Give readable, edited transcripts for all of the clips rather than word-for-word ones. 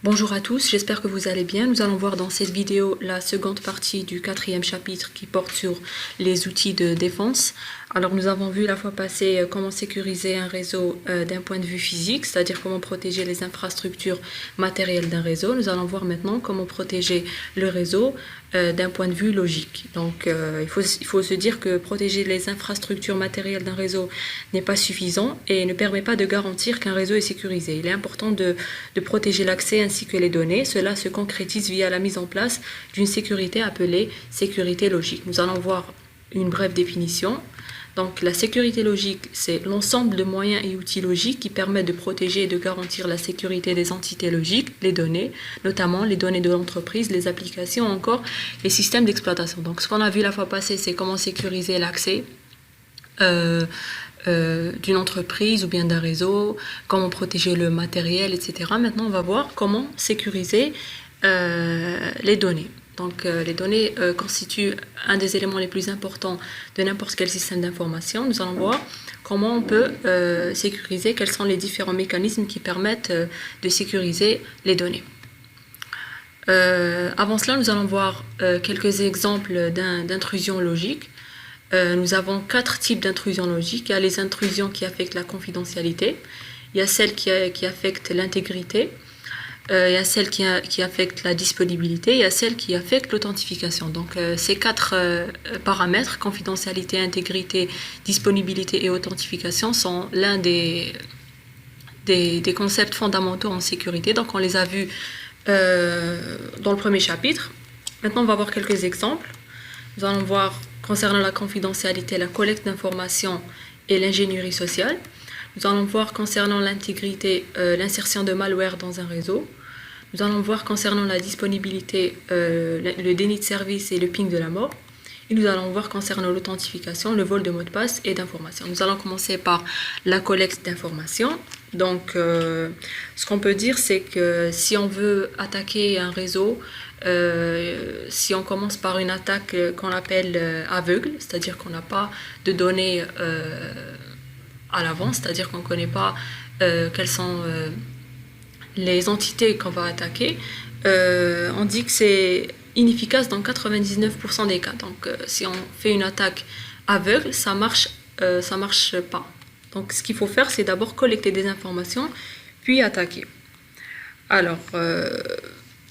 Bonjour à tous, j'espère que vous allez bien. Nous allons voir dans cette vidéo la seconde partie du 4e chapitre qui porte sur les outils de défense. Alors nous avons vu la fois passée comment sécuriser un réseau d'un point de vue physique, c'est-à-dire comment protéger les infrastructures matérielles d'un réseau. Nous allons voir maintenant comment protéger le réseau d'un point de vue logique. Donc il faut se dire que protéger les infrastructures matérielles d'un réseau n'est pas suffisant et ne permet pas de garantir qu'un réseau est sécurisé. Il est important de protéger l'accès ainsi que les données. Cela se concrétise via la mise en place d'une sécurité appelée sécurité logique. Nous allons voir une brève définition. Donc la sécurité logique, c'est l'ensemble de moyens et outils logiques qui permettent de protéger et de garantir la sécurité des entités logiques, les données, notamment les données de l'entreprise, les applications, encore les systèmes d'exploitation. Donc ce qu'on a vu la fois passée, c'est comment sécuriser l'accès d'une entreprise ou bien d'un réseau, comment protéger le matériel, etc. Maintenant, on va voir comment sécuriser les données. Donc, les données constituent un des éléments les plus importants de n'importe quel système d'information. Nous allons voir comment on peut sécuriser, quels sont les différents mécanismes qui permettent de sécuriser les données. Avant cela, nous allons voir quelques exemples d'intrusions logiques. Nous avons 4 types d'intrusions logiques. Il y a les intrusions qui affectent la confidentialité, il y a celles qui affectent l'intégrité, il y a celles qui affectent la disponibilité, il y a celles qui affectent l'authentification. Donc ces 4 paramètres, confidentialité, intégrité, disponibilité et authentification, sont l'un des concepts fondamentaux en sécurité. Donc on les a vus dans le premier chapitre. Maintenant on va voir quelques exemples. Nous allons voir concernant la confidentialité, la collecte d'informations et l'ingénierie sociale. Nous allons voir concernant l'intégrité, l'insertion de malware dans un réseau. Nous allons voir concernant la disponibilité, le déni de service et le ping de la mort. Et nous allons voir concernant l'authentification, le vol de mots de passe et d'informations. Nous allons commencer par la collecte d'informations. Donc, ce qu'on peut dire, c'est que si on veut attaquer un réseau, si on commence par une attaque qu'on appelle aveugle, c'est-à-dire qu'on n'a pas de données à l'avance, c'est-à-dire qu'on ne connaît pas quelles sont les entités qu'on va attaquer, on dit que c'est inefficace dans 99% des cas. Donc si on fait une attaque aveugle, ça marche pas. Donc ce qu'il faut faire, c'est d'abord collecter des informations, puis attaquer. Alors,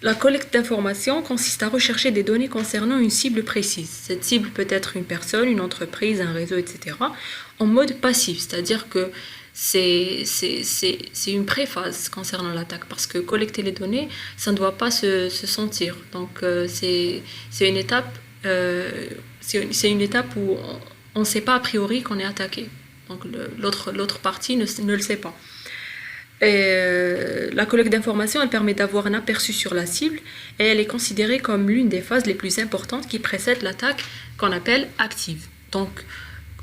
la collecte d'informations consiste à rechercher des données concernant une cible précise. Cette cible peut être une personne, une entreprise, un réseau, etc. en mode passif, c'est-à-dire que c'est une préphase concernant l'attaque, parce que collecter les données, ça ne doit pas se sentir. Donc c'est une étape, où on ne sait pas a priori qu'on est attaqué. Donc l'autre partie ne le sait pas. La collecte d'informations, elle permet d'avoir un aperçu sur la cible et elle est considérée comme l'une des phases les plus importantes qui précèdent l'attaque qu'on appelle active. Donc,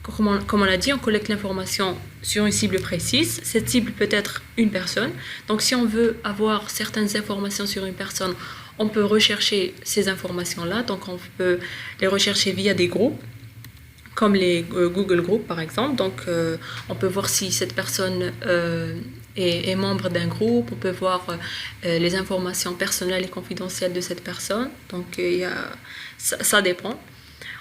comme on l'a dit, on collecte l'information sur une cible précise. Cette cible peut être une personne. Donc, si on veut avoir certaines informations sur une personne, on peut rechercher ces informations-là. Donc, on peut les rechercher via des groupes, comme les Google Groups par exemple. Donc, on peut voir si cette personne est membre d'un groupe, on peut voir les informations personnelles et confidentielles de cette personne. Donc, ça dépend.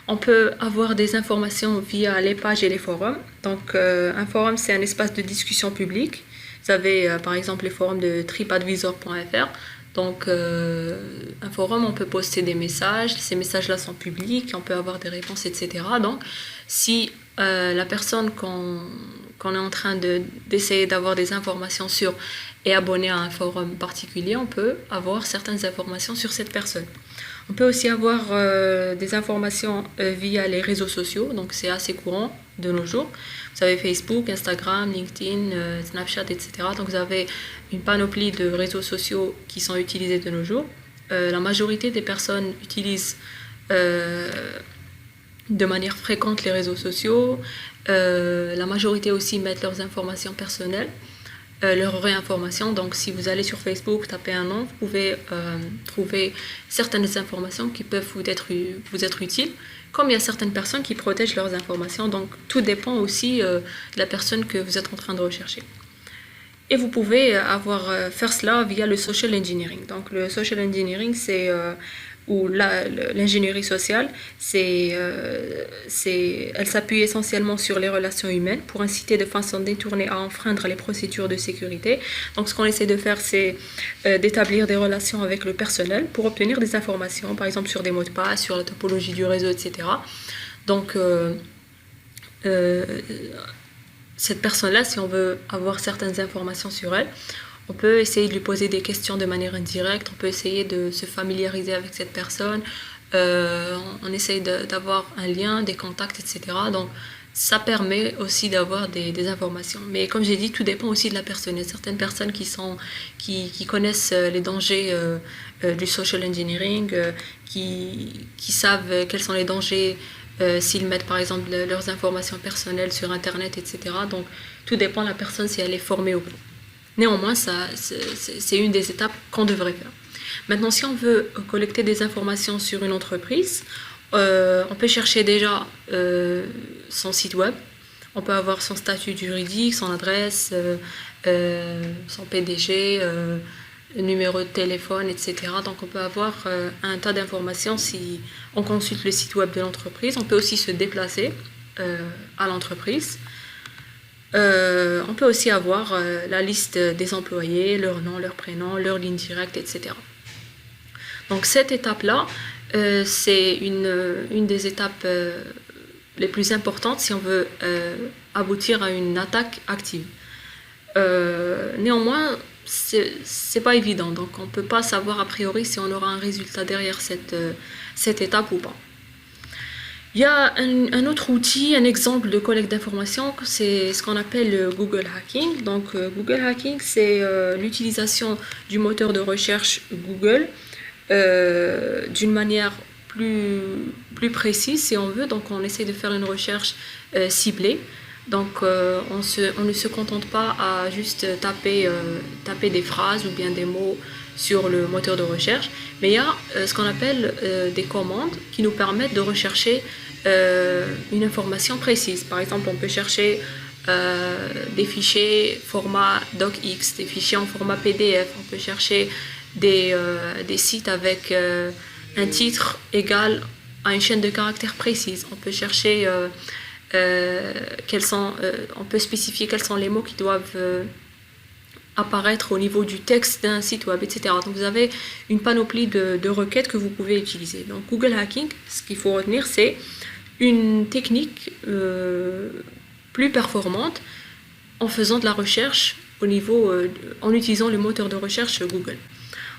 On peut avoir des informations via les pages et les forums. Donc, un forum, c'est un espace de discussion publique. Vous avez, par exemple, les forums de tripadvisor.fr. Donc, un forum, on peut poster des messages. Ces messages-là sont publics. On peut avoir des réponses, etc. Donc, si la personne qu'on est en train d'essayer d'avoir des informations sur est abonnée à un forum particulier, on peut avoir certaines informations sur cette personne. On peut aussi avoir des informations via les réseaux sociaux, donc c'est assez courant de nos jours. Vous avez Facebook, Instagram, LinkedIn, Snapchat, etc. Donc vous avez une panoplie de réseaux sociaux qui sont utilisés de nos jours. La majorité des personnes utilisent de manière fréquente les réseaux sociaux. La majorité aussi mettent leurs informations personnelles, leur réinformation. Donc si vous allez sur Facebook, tapez un nom, vous pouvez trouver certaines informations qui peuvent vous être utiles, comme il y a certaines personnes qui protègent leurs informations. Donc tout dépend aussi de la personne que vous êtes en train de rechercher. Et vous pouvez faire cela via le social engineering. Donc le social engineering, ou l'ingénierie sociale, elle s'appuie essentiellement sur les relations humaines pour inciter de façon détournée à enfreindre les procédures de sécurité. Donc ce qu'on essaie de faire, c'est d'établir des relations avec le personnel pour obtenir des informations, par exemple sur des mots de passe, sur la topologie du réseau, etc. Donc cette personne-là, si on veut avoir certaines informations sur elle, on peut essayer de lui poser des questions de manière indirecte, on peut essayer de se familiariser avec cette personne, on essaye d'avoir un lien, des contacts, etc. Donc ça permet aussi d'avoir des informations. Mais comme j'ai dit, tout dépend aussi de la personne. Il y a certaines personnes qui connaissent les dangers du social engineering, qui savent quels sont les dangers s'ils mettent par exemple leurs informations personnelles sur Internet, etc. Donc tout dépend de la personne si elle est formée ou pas. Néanmoins, c'est une des étapes qu'on devrait faire. Maintenant, si on veut collecter des informations sur une entreprise, on peut chercher déjà son site web, on peut avoir son statut juridique, son adresse, son PDG, numéro de téléphone, etc. Donc on peut avoir un tas d'informations si on consulte le site web de l'entreprise. On peut aussi se déplacer à l'entreprise. On peut aussi avoir la liste des employés, leur nom, leur prénom, leur ligne directe, etc. Donc cette étape-là, c'est une des étapes les plus importantes si on veut aboutir à une attaque active. Néanmoins, c'est pas évident, donc on peut pas savoir a priori si on aura un résultat derrière cette étape ou pas. Il y a un autre outil, un exemple de collecte d'informations, c'est ce qu'on appelle le Google Hacking. Donc Google Hacking, c'est l'utilisation du moteur de recherche Google d'une manière plus précise si on veut. Donc on essaie de faire une recherche ciblée. Donc on ne se contente pas à juste taper des phrases ou bien des mots sur le moteur de recherche, mais il y a ce qu'on appelle des commandes qui nous permettent de rechercher une information précise. Par exemple, on peut chercher des fichiers format docx, des fichiers en format PDF, on peut chercher des sites avec un titre égal à une chaîne de caractères précise, on peut chercher on peut spécifier quels sont les mots qui doivent apparaître au niveau du texte d'un site web, etc. Donc vous avez une panoplie de requêtes que vous pouvez utiliser. Donc Google Hacking, ce qu'il faut retenir, c'est une technique plus performante en faisant de la recherche en utilisant le moteur de recherche Google.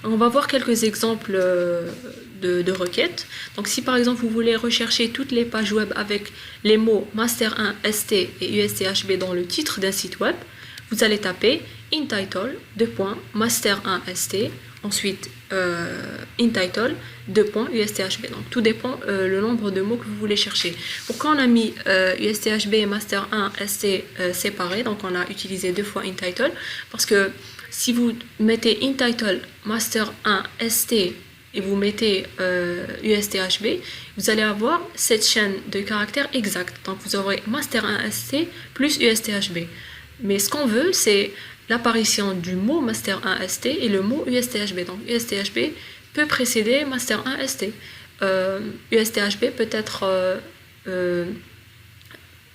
On va voir quelques exemples de requêtes. Donc si par exemple vous voulez rechercher toutes les pages web avec les mots master1 st et usthb dans le titre d'un site web, vous allez taper intitle master1 st, ensuite intitle usthb. Donc tout dépend le nombre de mots que vous voulez chercher. Pourquoi on a mis usthb et master1 st séparés, donc on a utilisé deux fois intitle, parce que si vous mettez intitle master1 st et vous mettez usthb, vous allez avoir cette chaîne de caractères exacte. Donc vous aurez master1 st plus usthb. Mais ce qu'on veut, c'est l'apparition du mot master1 st et le mot usthb. Donc usthb peut précéder master1 st. usthb peut être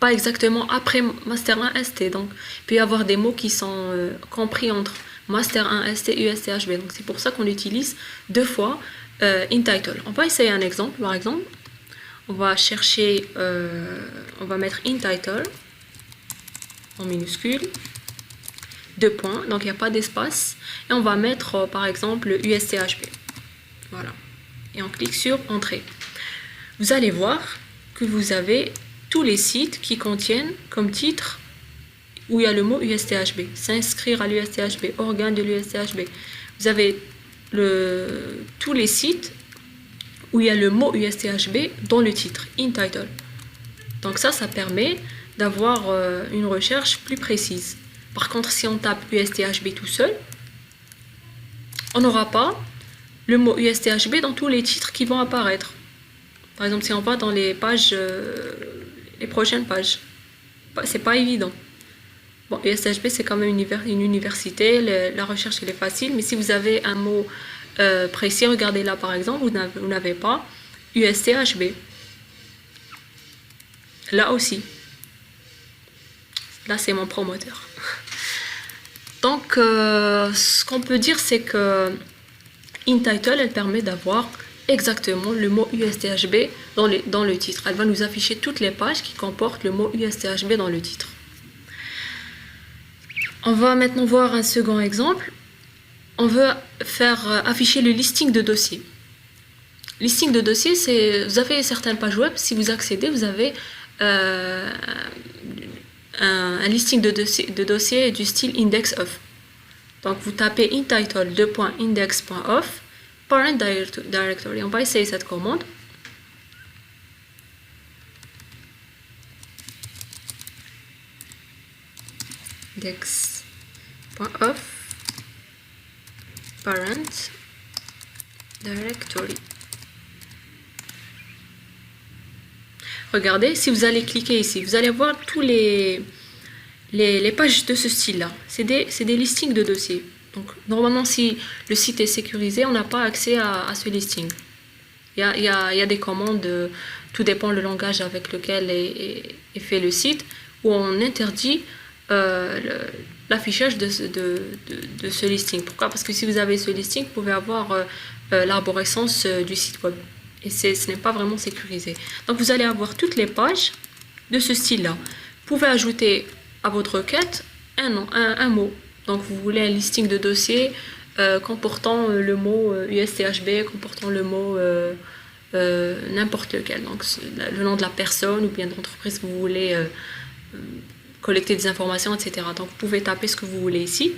pas exactement après master1 st. Donc il peut y avoir des mots qui sont compris entre master1 st et usthb. Donc c'est pour ça qu'on utilise deux fois intitle. On va essayer un exemple. Par exemple, on va chercher, on va mettre intitle en minuscule, deux points, donc il n'y a pas d'espace, et on va mettre par exemple usthb. Voilà. Et on clique sur entrée. Vous allez voir que vous avez tous les sites qui contiennent comme titre où il y a le mot usthb, s'inscrire à l'usthb, organe de l'usthb. Vous avez tous les sites où il y a le mot usthb dans le titre, intitle. Donc ça permet d'avoir une recherche plus précise. Par contre, si on tape usthb tout seul, on n'aura pas le mot usthb dans tous les titres qui vont apparaître. Par exemple, si on va dans les pages, les prochaines pages, c'est pas évident. Bon, USHB, c'est quand même une université, la recherche, elle est facile, mais si vous avez un mot précis, regardez là par exemple, vous n'avez pas USTHB. Là aussi. Là, c'est mon promoteur. Donc, ce qu'on peut dire, c'est que InTitle, elle permet d'avoir exactement le mot USTHB dans le titre. Elle va nous afficher toutes les pages qui comportent le mot USTHB dans le titre. On va maintenant voir un second exemple. On veut faire afficher le listing de dossiers. Listing de dossiers, c'est vous avez certaines pages web. Si vous accédez, vous avez un listing de dossiers du style index of. Donc vous tapez InTitle .index.of parent directory. On va essayer cette commande. Index.of parent directory. Regardez, si vous allez cliquer ici, vous allez voir tous les pages de ce style-là. C'est des listings de dossiers. Donc, normalement, si le site est sécurisé, on n'a pas accès à ce listing. Il y a des commandes, tout dépend le langage avec lequel est fait le site, où on interdit l'affichage de ce listing. Pourquoi? Parce que si vous avez ce listing, vous pouvez avoir l'arborescence du site web. Et ce n'est pas vraiment sécurisé. Donc vous allez avoir toutes les pages de ce style-là. Vous pouvez ajouter à votre requête un mot. Donc vous voulez un listing de dossiers comportant le mot USTHB, comportant le mot n'importe lequel. Donc le nom de la personne ou bien de l'entreprise que vous voulez collecter des informations, etc. Donc vous pouvez taper ce que vous voulez ici.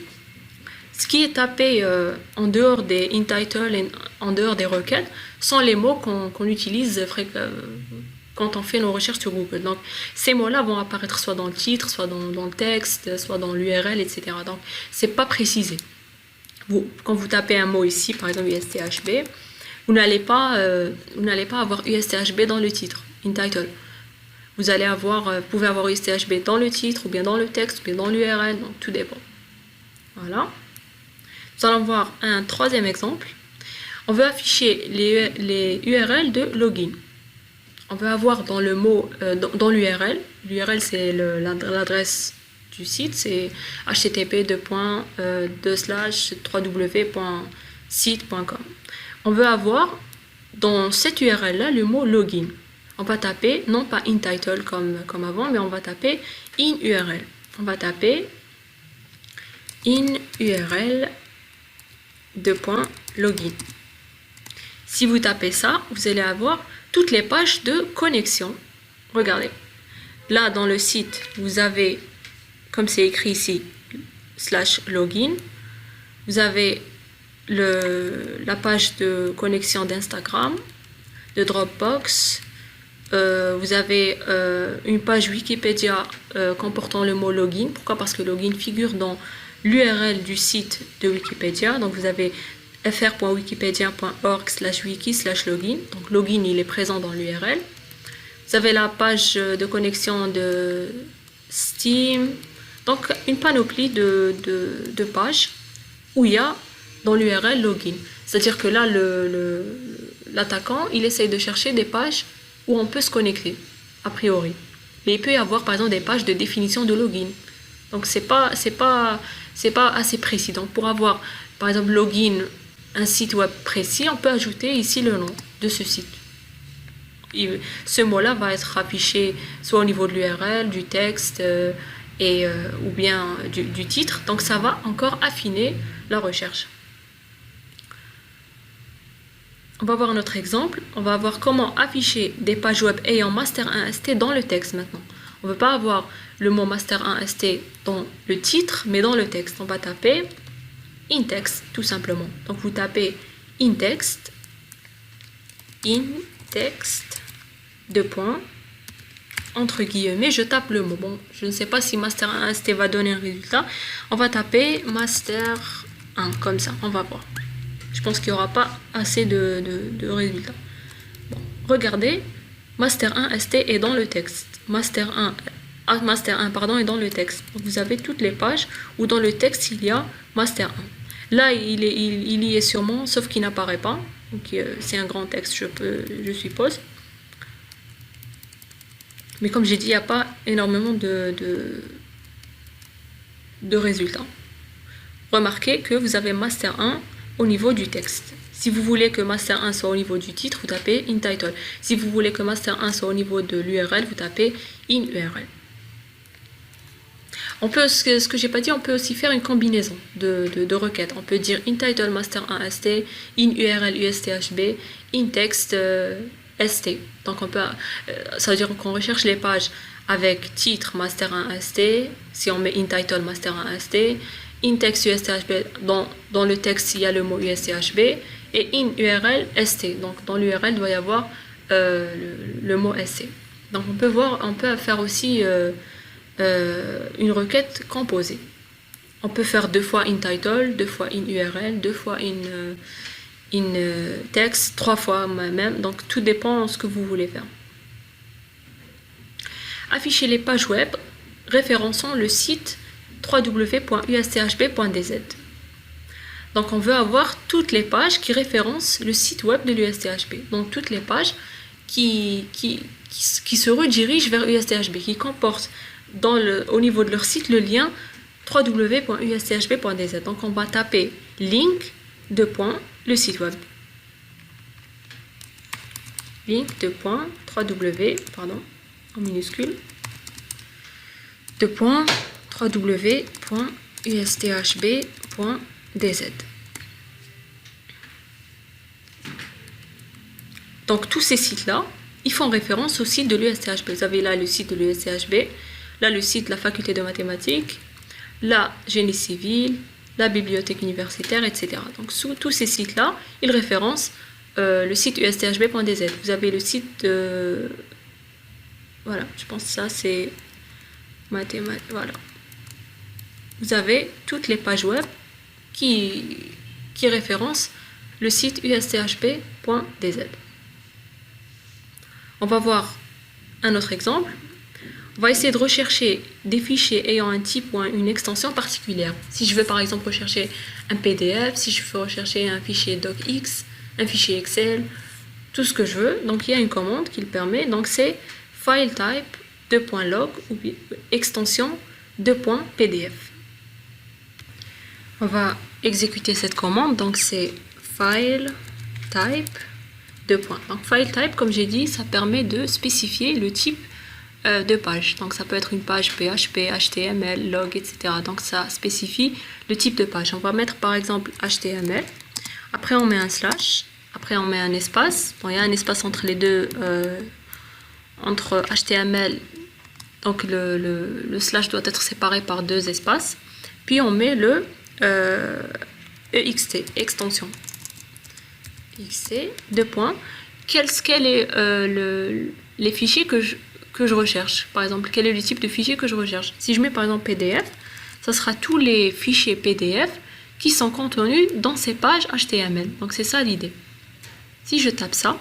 Ce qui est tapé en dehors des InTitle et en dehors des requêtes sont les mots qu'on utilise quand on fait nos recherches sur Google. Donc ces mots-là vont apparaître soit dans le titre, soit dans le texte, soit dans l'URL, etc. Donc c'est pas précisé. Quand vous tapez un mot ici, par exemple USTHB, vous n'allez pas avoir USTHB dans le titre, InTitle. Vous pouvez avoir USTHB dans le titre, ou bien dans le texte, ou bien dans l'URL, donc tout dépend. Voilà. Nous allons voir un troisième exemple. On veut afficher les URL de login. On veut avoir dans le mot, dans l'URL. L'URL, c'est l'adresse du site. C'est http://www.site.com. On veut avoir dans cette URL-là le mot login. On va taper, non pas InTitle comme avant, mais on va taper in URL. On va taper in URL login. Si vous tapez ça, vous allez avoir toutes les pages de connexion. Regardez. Là, dans le site, vous avez, comme c'est écrit ici, /login. Vous avez la page de connexion d'Instagram, de Dropbox. Vous avez une page Wikipédia comportant le mot login. Pourquoi? Parce que login figure dans l'URL du site de Wikipédia. Donc vous avez fr.wikipedia.org/wiki/login. Donc login, il est présent dans l'URL. Vous avez la page de connexion de Steam. Donc une panoplie de pages où il y a dans l'URL login. C'est-à-dire que là, l'attaquant, il essaye de chercher des pages où on peut se connecter, a priori. Mais il peut y avoir, par exemple, des pages de définition de login. Donc c'est pas assez précis. Donc pour avoir, par exemple, login, un site web précis, on peut ajouter ici le nom de ce site. Ce mot-là va être affiché soit au niveau de l'URL, du texte ou bien du titre. Donc ça va encore affiner la recherche. On va voir un autre exemple. On va voir comment afficher des pages web ayant master 1ST dans le texte maintenant. On ne veut pas avoir le mot master 1ST dans le titre, mais dans le texte. On va taper in-text, tout simplement. Donc vous tapez in-text, entre guillemets, je tape le mot. Bon, je ne sais pas si master 1ST va donner un résultat. On va taper master 1, comme ça, on va voir. Je pense qu'il n'y aura pas assez de résultats. Bon, regardez, master 1 ST est dans le texte. Master 1 master 1 pardon, et dans le texte. Donc, vous avez toutes les pages où dans le texte il y a master 1. Là, il y est sûrement, sauf qu'il n'apparaît pas. Donc, c'est un grand texte, je suppose. Mais comme j'ai dit, il n'y a pas énormément de résultats. Remarquez que vous avez master 1 au niveau du texte. Si vous voulez que master 1 soit au niveau du titre, vous tapez in title. Si vous voulez que master 1 soit au niveau de l'URL, vous tapez in URL. On peut, ce que j'ai pas dit, on peut aussi faire une combinaison de requêtes. On peut dire in title master 1 st, in URL usthb, in text st. Donc on peut, ça veut dire qu'on recherche les pages avec titre master 1 st. Si on met in title master 1 st, in text usthb, dans le texte il y a le mot usthb, et in URL st. Donc dans l'URL il doit y avoir le mot st. Donc on peut faire aussi une requête composée. On peut faire 2 fois in title, 2 fois in URL, 2 fois in text, 3 fois même. Donc tout dépend de ce que vous voulez faire. Afficher les pages web référençant le site www.usthb.dz. Donc on veut avoir toutes les pages qui référencent le site web de l'USTHB. Donc toutes les pages qui se redirigent vers USTHB, qui comportent au niveau de leur site le lien www.usthb.dz. Donc on va taper link le site web. Link www, pardon, en minuscule, www.usthb.dz. Donc tous ces sites-là, ils font référence au site de l'USTHB. Vous avez là le site de l'USTHB, là le site de la faculté de mathématiques, là génie civil, la bibliothèque universitaire, etc. Donc sous tous ces sites-là, ils référencent le site usthb.dz. Vous avez le site de... Voilà, je pense que ça c'est mathématiques. Voilà. Vous avez toutes les pages web qui référencent le site usthb.dz. On va voir un autre exemple. On va essayer de rechercher des fichiers ayant un type ou une extension particulière. Si je veux par exemple rechercher un PDF, si je veux rechercher un fichier docx, un fichier Excel, tout ce que je veux. Donc il y a une commande qui le permet. Donc c'est filetype .log ou extension .pdf. On va exécuter cette commande. Donc c'est filetype . Donc filetype, comme j'ai dit, ça permet de spécifier le type de page. Donc ça peut être une page PHP, HTML, log, etc. Donc ça spécifie le type de page. On va mettre par exemple HTML. Après on met un slash. Après on met un espace. Bon, il y a un espace entre les deux, entre HTML. Donc le slash doit être séparé par 2 espaces. Puis on met le EXT, extension. XT, 2 points. Quel est les fichiers que je recherche? Par exemple, quel est le type de fichier que je recherche? Si je mets par exemple PDF, ça sera tous les fichiers PDF qui sont contenus dans ces pages HTML. Donc c'est ça l'idée. Si je tape ça,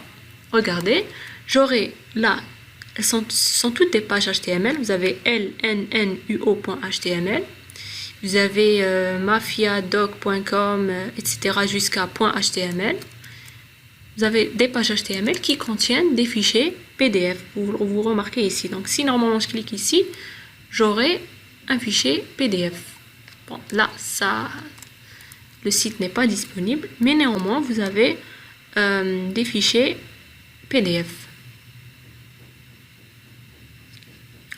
regardez, j'aurai là, ce sont toutes des pages HTML. Vous avez lnnuo.html, vous avez mafiadoc.com, etc. jusqu'à .html. Vous avez des pages HTML qui contiennent des fichiers PDF. Vous remarquez ici. Donc si normalement je clique ici, j'aurai un fichier PDF. Bon, là, le site n'est pas disponible, mais néanmoins, vous avez des fichiers PDF.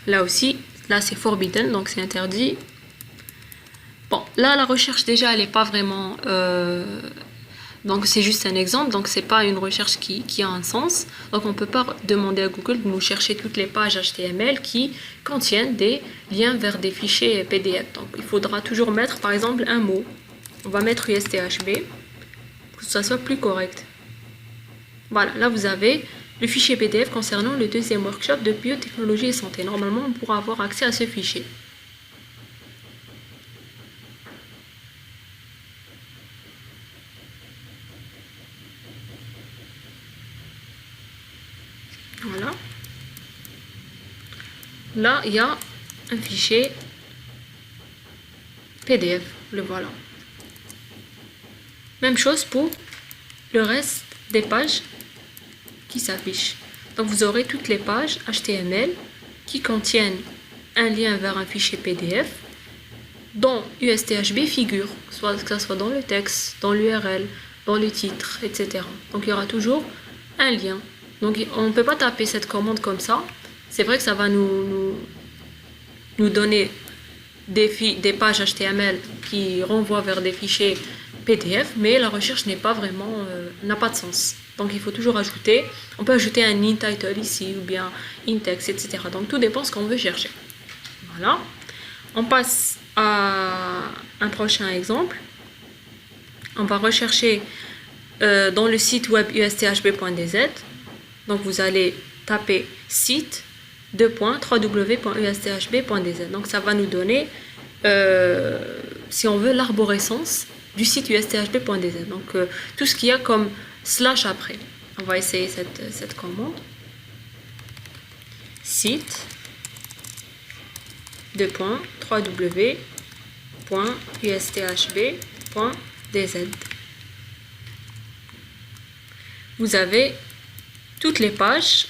Là aussi, là c'est forbidden, donc c'est interdit. Bon, là la recherche déjà, elle n'est pas vraiment... donc c'est juste un exemple, donc c'est pas une recherche qui a un sens. Donc on ne peut pas demander à Google de nous chercher toutes les pages HTML qui contiennent des liens vers des fichiers PDF. Donc il faudra toujours mettre par exemple un mot. On va mettre USTHB pour que ça soit plus correct. Voilà, là vous avez le fichier PDF concernant le 2e workshop de biotechnologie et santé. Normalement on pourra avoir accès à ce fichier. Voilà. Là, il y a un fichier PDF. Le voilà. Même chose pour le reste des pages qui s'affichent. Donc vous aurez toutes les pages HTML qui contiennent un lien vers un fichier PDF dont USTHB figure, que ce soit dans le texte, dans l'URL, dans le titre, etc. Donc il y aura toujours un lien. Donc on ne peut pas taper cette commande comme ça. C'est vrai que ça va nous donner des pages HTML qui renvoient vers des fichiers PDF, mais la recherche n'est pas vraiment, n'a pas de sens. Donc il faut toujours ajouter, on peut ajouter un in title ici ou bien in text, etc. Donc tout dépend de ce qu'on veut chercher. Voilà. On passe à un prochain exemple. On va rechercher dans le site web usthb.dz. Donc vous allez taper site www.usthb.dz. Donc ça va nous donner, si on veut, l'arborescence du site usthb.dz. Donc tout ce qu'il y a comme slash après. On va essayer cette commande. Site www.usthb.dz. Vous avez toutes les pages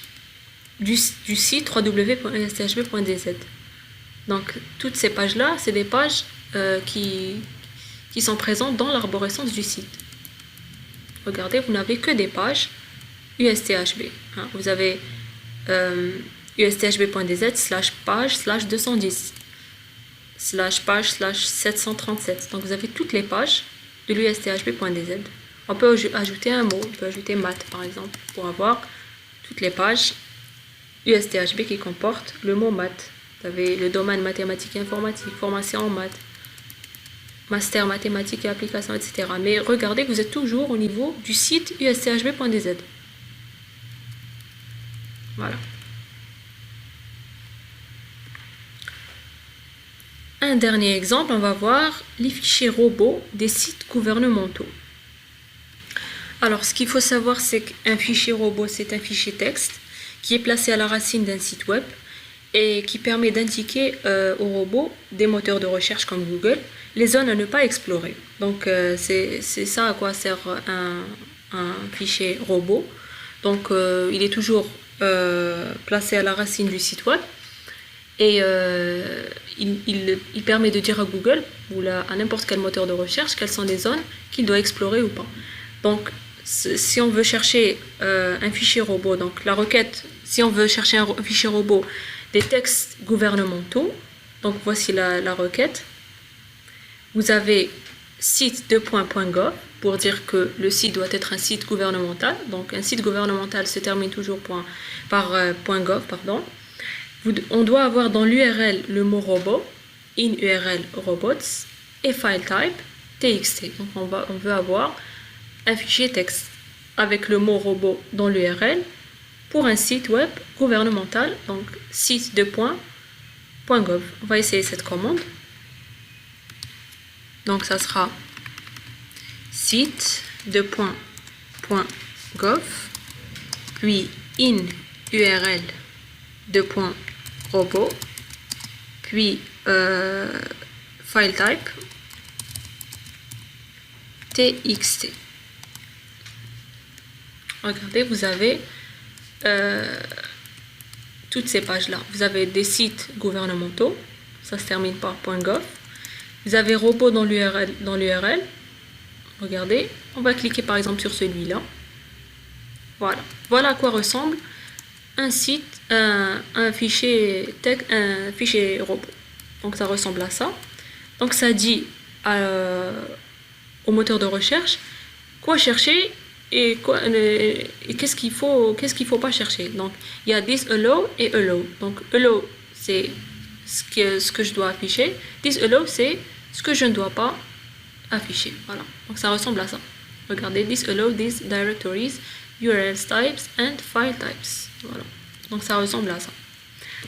du site www.usthb.dz. Donc toutes ces pages-là, c'est des pages qui sont présentes dans l'arborescence du site. Regardez, vous n'avez que des pages USTHB. Hein. Vous avez usthb.dz /page/210 /page/737. Donc vous avez toutes les pages de l'usthb.dz. On peut ajouter un mot, on peut ajouter maths par exemple, pour avoir toutes les pages USTHB qui comportent le mot maths. Vous avez le domaine mathématiques et informatique, formation en maths, master mathématiques et applications, etc. Mais regardez, vous êtes toujours au niveau du site usthb.dz. Voilà. Un dernier exemple, on va voir les fichiers robots des sites gouvernementaux. Alors, ce qu'il faut savoir, c'est qu'un fichier robot, c'est un fichier texte qui est placé à la racine d'un site web et qui permet d'indiquer au robot des moteurs de recherche comme Google les zones à ne pas explorer. Donc, c'est ça à quoi sert un fichier robot. Donc, il est toujours placé à la racine du site web et il permet de dire à Google ou à n'importe quel moteur de recherche quelles sont les zones qu'il doit explorer ou pas. Donc, si on veut chercher un fichier robot, donc la requête, si on veut chercher un fichier robot des textes gouvernementaux, donc voici la requête. Vous avez site2.gov pour dire que le site doit être un site gouvernemental. Donc un site gouvernemental se termine toujours par .gov, pardon. On doit avoir dans l'URL le mot robot, in URL robots, et file type txt. Donc on veut avoir un fichier texte avec le mot robot dans l'URL pour un site web gouvernemental, donc site2.gov. On va essayer cette commande. Donc ça sera site2.gov, puis in URL robot, puis file type txt. Regardez, vous avez toutes ces pages-là. Vous avez des sites gouvernementaux, ça se termine par .gov. Vous avez robot dans l'URL. Regardez, on va cliquer par exemple sur celui-là. Voilà. Voilà à quoi ressemble un site, un fichier robot. Donc ça ressemble à ça. Donc ça dit au moteur de recherche quoi chercher et qu'est-ce qu'il faut pas chercher. Donc il y a disallow et allow. Donc allow c'est ce que je dois afficher. Disallow c'est ce que je ne dois pas afficher. Voilà. Donc ça ressemble à ça. Regardez, disallow these directories, URL types and file types. Voilà. Donc ça ressemble à ça.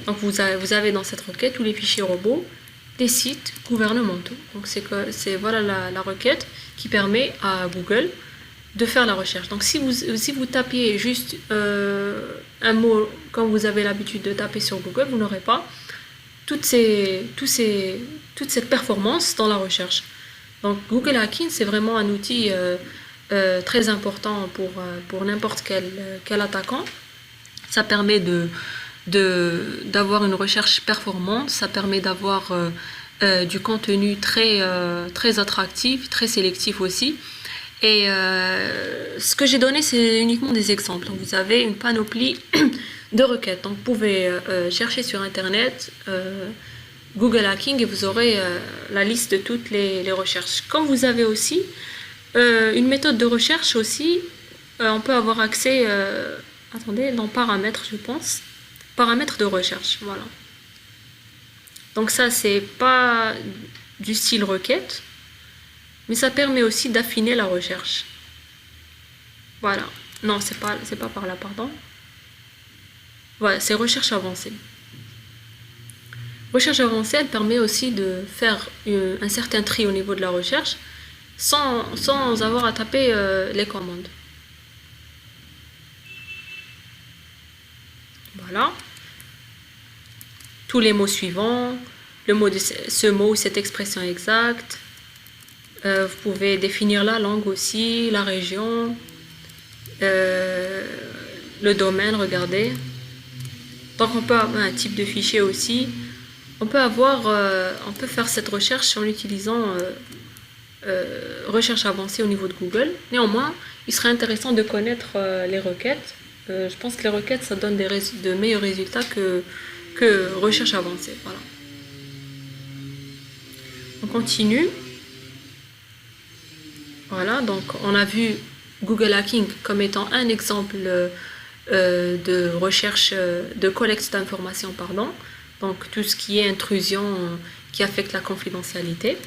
Donc vous avez dans cette requête tous les fichiers robots des sites gouvernementaux. Donc voilà la requête qui permet à Google de faire la recherche. Donc si vous tapiez juste un mot comme vous avez l'habitude de taper sur Google, vous n'aurez pas toute cette performance dans la recherche. Donc Google Hacking, c'est vraiment un outil très important pour n'importe quel attaquant. Ça permet d'avoir une recherche performante, ça permet d'avoir du contenu très attractif, très sélectif aussi. Et ce que j'ai donné, c'est uniquement des exemples. Donc, vous avez une panoplie de requêtes. Donc, vous pouvez chercher sur Internet Google Hacking et vous aurez la liste de toutes les recherches. Comme vous avez aussi une méthode de recherche aussi, on peut avoir accès, attendez, dans paramètres, je pense, paramètres de recherche, voilà. Donc ça, c'est pas du style requête, mais ça permet aussi d'affiner la recherche. Voilà. Non, c'est pas par là, pardon. Voilà, c'est recherche avancée. Recherche avancée, elle permet aussi de faire un certain tri au niveau de la recherche sans avoir à taper les commandes. Voilà. Tous les mots suivants, le mot de ce mot ou cette expression exacte. Vous pouvez définir la langue aussi, la région, le domaine, regardez. Donc on peut avoir un type de fichier aussi. On peut faire cette recherche en utilisant recherche avancée au niveau de Google. Néanmoins, il serait intéressant de connaître les requêtes. Je pense que les requêtes, ça donne de meilleurs résultats que recherche avancée. Voilà. On continue. Voilà, donc on a vu Google Hacking comme étant un exemple de recherche, de collecte d'informations, pardon. Donc tout ce qui est intrusion qui affecte la confidentialité.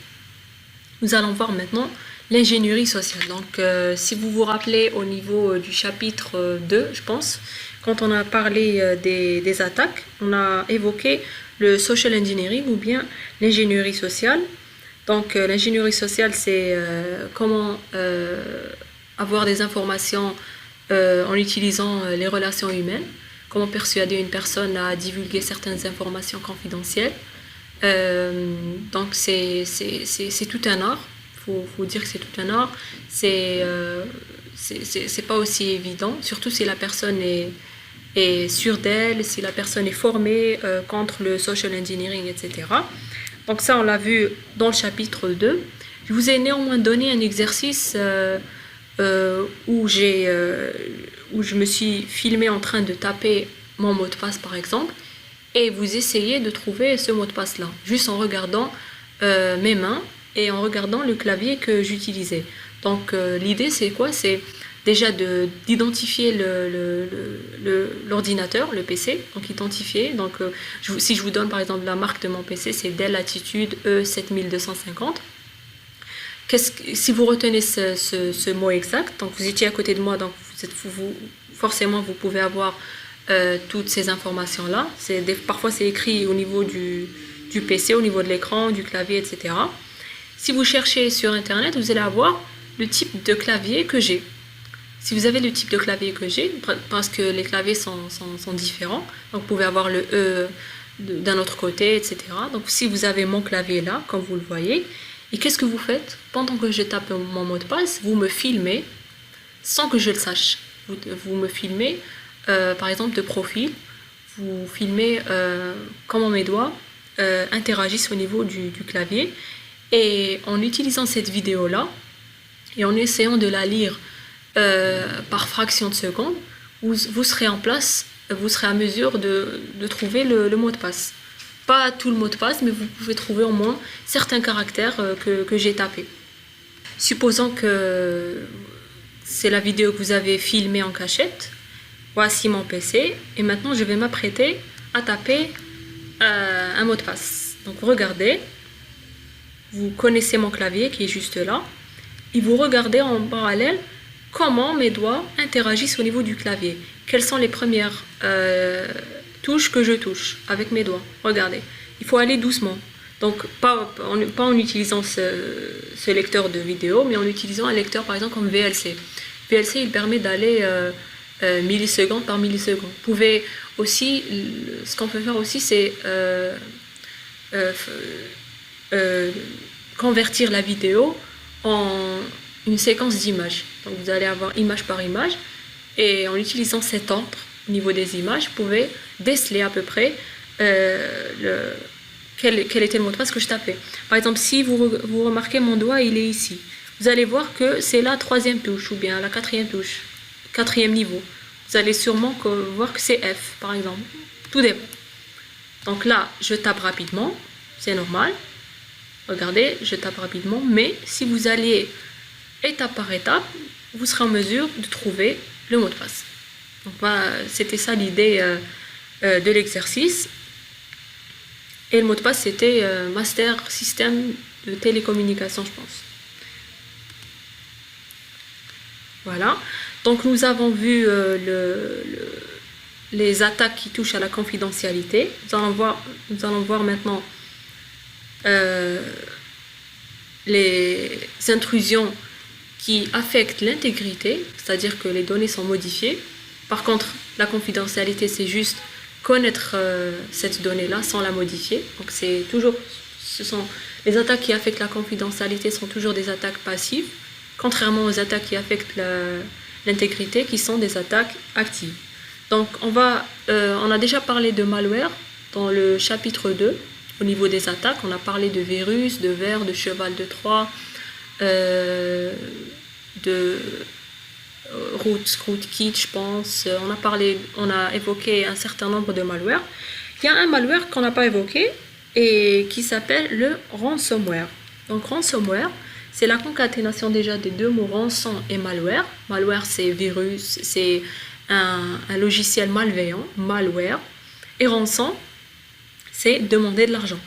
Nous allons voir maintenant l'ingénierie sociale. Donc si vous vous rappelez au niveau du chapitre 2, je pense, quand on a parlé des attaques, on a évoqué le social engineering ou bien l'ingénierie sociale. Donc l'ingénierie sociale, c'est comment avoir des informations en utilisant les relations humaines, comment persuader une personne à divulguer certaines informations confidentielles. Donc c'est tout un art, faut dire que c'est tout un art. C'est pas aussi évident, surtout si la personne est sûre d'elle, si la personne est formée contre le social engineering, etc. Donc ça, on l'a vu dans le chapitre 2. Je vous ai néanmoins donné un exercice où je me suis filmée en train de taper mon mot de passe, par exemple, et vous essayez de trouver ce mot de passe-là, juste en regardant mes mains et en regardant le clavier que j'utilisais. Donc l'idée, c'est quoi? C'est déjà d'identifier l'ordinateur, le PC, donc identifier. Donc, si je vous donne par exemple la marque de mon PC, c'est Dell Latitude E7250. Si vous retenez ce mot exact, donc vous étiez à côté de moi, donc forcément vous pouvez avoir toutes ces informations-là. Parfois c'est écrit au niveau du PC, au niveau de l'écran, du clavier, etc. Si vous cherchez sur Internet, vous allez avoir le type de clavier que j'ai. Si vous avez le type de clavier que j'ai, parce que les claviers sont différents, donc vous pouvez avoir le E d'un autre côté, etc. Donc si vous avez mon clavier là, comme vous le voyez, et qu'est-ce que vous faites? Pendant que je tape mon mot de passe, vous me filmez sans que je le sache. Vous me filmez, par exemple, de profil, vous filmez comment mes doigts interagissent au niveau du clavier. Et en utilisant cette vidéo-là, et en essayant de la lire par fraction de seconde, vous serez en place, vous serez à mesure de trouver le mot de passe. Pas tout le mot de passe, mais vous pouvez trouver au moins certains caractères que j'ai tapés. Supposons que c'est la vidéo que vous avez filmée en cachette. Voici mon PC et maintenant je vais m'apprêter à taper un mot de passe. Donc regardez, vous connaissez mon clavier qui est juste là et vous regardez en parallèle comment mes doigts interagissent au niveau du clavier. Quelles sont les premières touches que je touche avec mes doigts? Regardez, il faut aller doucement. Donc pas en utilisant ce lecteur de vidéo, mais en utilisant un lecteur par exemple comme VLC. VLC, il permet d'aller milliseconde par milliseconde. Vous pouvez aussi, ce qu'on peut faire aussi, c'est convertir la vidéo en une séquence d'images. Donc vous allez avoir image par image et en utilisant cet ordre au niveau des images, vous pouvez déceler à peu près quel était le mot de passe que je tapais. Par exemple, si vous remarquez mon doigt, il est ici. Vous allez voir que c'est la 3e touche ou bien la 4e touche, 4e niveau. Vous allez sûrement voir que c'est F, par exemple. Tout dépend. Donc là, je tape rapidement, c'est normal. Regardez, je tape rapidement, mais si vous allez étape par étape, vous serez en mesure de trouver le mot de passe. Donc voilà, c'était ça l'idée de l'exercice. Et le mot de passe, c'était Master Système de télécommunication, je pense. Voilà. Donc nous avons vu les attaques qui touchent à la confidentialité. Nous allons voir maintenant les intrusions qui affectent l'intégrité, c'est-à-dire que les données sont modifiées. Par contre, la confidentialité, c'est juste connaître cette donnée-là sans la modifier. Donc les attaques qui affectent la confidentialité sont toujours des attaques passives, contrairement aux attaques qui affectent l'intégrité, qui sont des attaques actives. Donc on a déjà parlé de malware dans le chapitre 2. Au niveau des attaques, on a parlé de virus, de ver, de cheval de Troie, de rootkit, je pense. On a évoqué un certain nombre de malwares. Il y a un malware qu'on n'a pas évoqué et qui s'appelle le ransomware. Donc ransomware, c'est la concaténation déjà des deux mots rançon et malware. Malware, c'est virus, c'est un logiciel malveillant, malware. Et rançon, c'est demander de l'argent.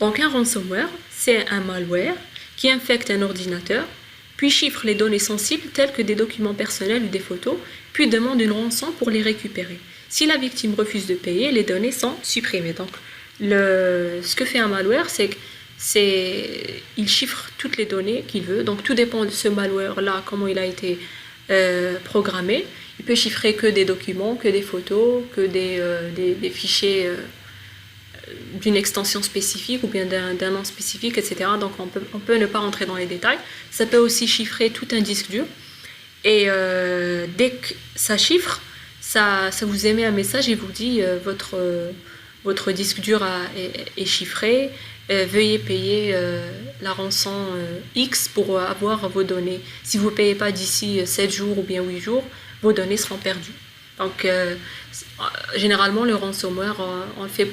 Donc un ransomware, c'est un malware qui infecte un ordinateur, puis chiffre les données sensibles telles que des documents personnels ou des photos, puis demande une rançon pour les récupérer. Si la victime refuse de payer, les données sont supprimées. Donc ce que fait un malware, c'est qu'il chiffre toutes les données qu'il veut. Donc tout dépend de ce malware-là, comment il a été programmé. Il peut chiffrer que des documents, que des photos, que des fichiers d'une extension spécifique ou bien d'un nom spécifique, etc. Donc on peut ne pas rentrer dans les détails. Ça peut aussi chiffrer tout un disque dur. Et dès que ça chiffre, ça vous émet un message et vous dit votre disque dur est chiffré, veuillez payer la rançon X pour avoir vos données. Si vous ne payez pas d'ici 7 jours ou bien 8 jours, vos données seront perdues. Donc généralement le ransomware on le fait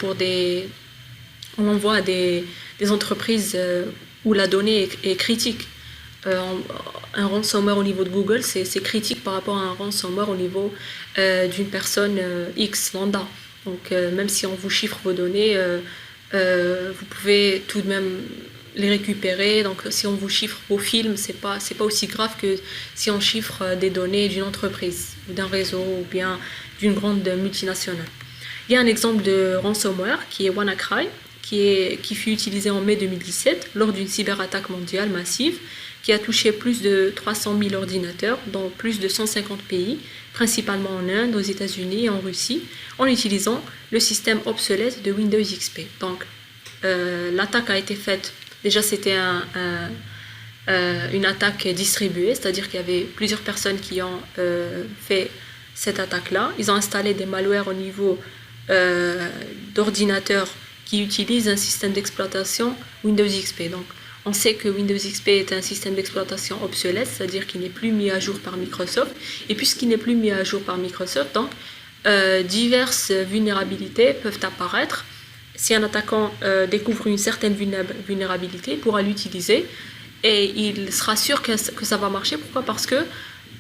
on l'envoie à des entreprises où la donnée est critique. Un ransomware au niveau de Google, c'est critique par rapport à un ransomware au niveau d'une personne X lambda. Donc même si on vous chiffre vos données, vous pouvez tout de même les récupérer. Donc si on vous chiffre vos films, c'est pas aussi grave que si on chiffre des données d'une entreprise ou d'un réseau ou bien d'une grande multinationale. Il y a un exemple de ransomware qui est WannaCry, qui fut utilisé en mai 2017 lors d'une cyberattaque mondiale massive qui a touché plus de 300 000 ordinateurs dans plus de 150 pays, principalement en Inde, aux États-Unis et en Russie, en utilisant le système obsolète de Windows XP. Donc l'attaque a été faite. Déjà, c'était une attaque distribuée, c'est-à-dire qu'il y avait plusieurs personnes qui ont fait cette attaque-là. Ils ont installé des malwares au niveau d'ordinateurs qui utilisent un système d'exploitation Windows XP. Donc, on sait que Windows XP est un système d'exploitation obsolète, c'est-à-dire qu'il n'est plus mis à jour par Microsoft. Et puisqu'il n'est plus mis à jour par Microsoft, donc, diverses vulnérabilités peuvent apparaître. Si un attaquant découvre une certaine vulnérabilité, il pourra l'utiliser et il sera sûr que ça va marcher. Pourquoi ? Parce que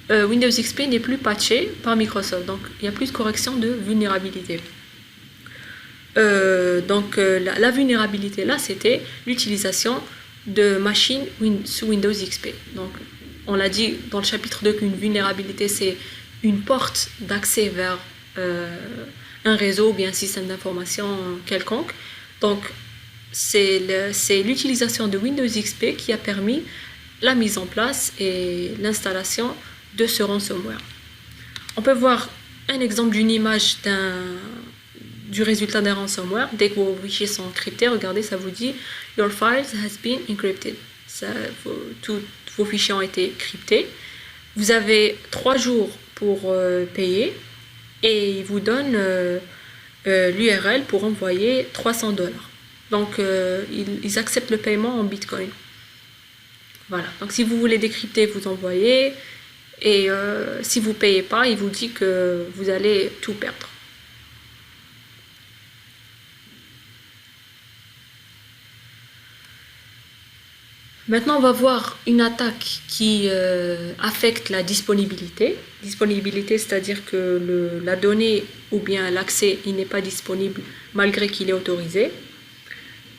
Windows XP n'est plus patché par Microsoft, donc il n'y a plus de correction de vulnérabilité. La vulnérabilité là, c'était l'utilisation de machines sous Windows XP. Donc, on l'a dit dans le chapitre 2 qu'une vulnérabilité, c'est une porte d'accès vers un réseau ou bien un système d'information quelconque. Donc, c'est l'utilisation de Windows XP qui a permis la mise en place et l'installation de ce ransomware. On peut voir un exemple d'une image du résultat d'un ransomware. Dès que vos fichiers sont encryptés, regardez, ça vous dit « Your files has been encrypted ». Tous vos fichiers ont été cryptés. Vous avez 3 jours pour payer et il vous donne l'URL pour envoyer $300. Donc, ils acceptent le paiement en Bitcoin. Voilà. Donc, si vous voulez décrypter, vous envoyez. Et si vous ne payez pas, il vous dit que vous allez tout perdre. Maintenant, on va voir une attaque qui affecte la disponibilité. Disponibilité, c'est-à-dire que la donnée ou bien l'accès, il n'est pas disponible malgré qu'il est autorisé.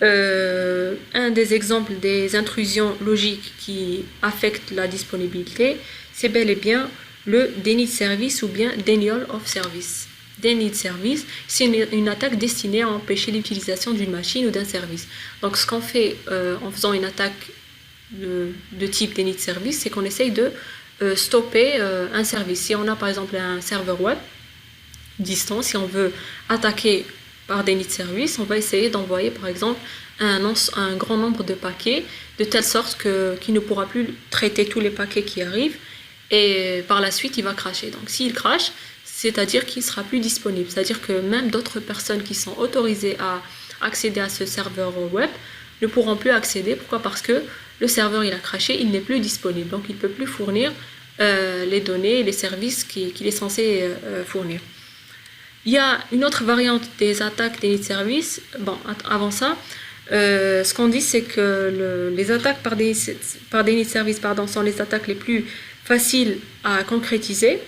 Un des exemples des intrusions logiques qui affectent la disponibilité, c'est bel et bien le déni de service ou bien denial of service. Déni de service, c'est une attaque destinée à empêcher l'utilisation d'une machine ou d'un service. Donc ce qu'on fait en faisant une attaque de type déni de service, c'est qu'on essaye de stopper un service. Si on a par exemple un serveur web distant, si on veut attaquer par déni de service, on va essayer d'envoyer par exemple un grand nombre de paquets de telle sorte qu'il ne pourra plus traiter tous les paquets qui arrivent et par la suite il va crasher. Donc s'il crache, c'est-à-dire qu'il ne sera plus disponible. C'est-à-dire que même d'autres personnes qui sont autorisées à accéder à ce serveur web ne pourront plus accéder. Pourquoi? Parce que le serveur il a crashé, il n'est plus disponible. Donc il ne peut plus fournir les données, les services qu'il est censé fournir. Il y a une autre variante des attaques déni de service. Bon, avant ça, ce qu'on dit, c'est que les attaques par déni de service sont les attaques les plus faciles à concrétiser.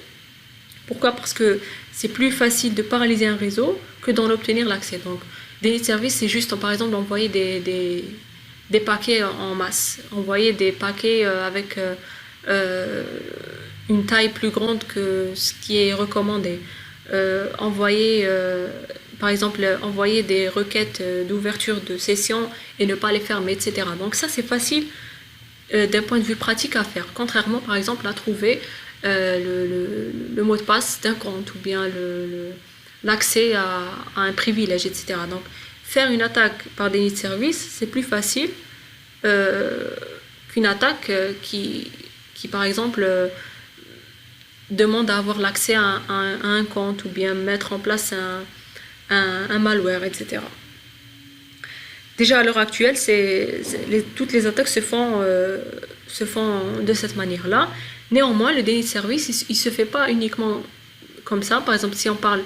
Pourquoi? Parce que c'est plus facile de paralyser un réseau que d'en obtenir l'accès. Donc, déni de service, c'est juste, par exemple, d'envoyer des paquets en masse. Envoyer des paquets avec une taille plus grande que ce qui est recommandé. Par exemple, envoyer des requêtes d'ouverture de session et ne pas les fermer, etc. Donc ça, c'est facile d'un point de vue pratique à faire. Contrairement, par exemple, à trouver le mot de passe d'un compte ou bien l'accès à un privilège, etc. Donc, faire une attaque par déni de service, c'est plus facile qu'une attaque qui, par exemple, demande à avoir l'accès à un compte ou bien mettre en place un malware, etc. Déjà à l'heure actuelle, toutes les attaques se font de cette manière-là. Néanmoins, le déni de service, il ne se fait pas uniquement comme ça. Par exemple, si on parle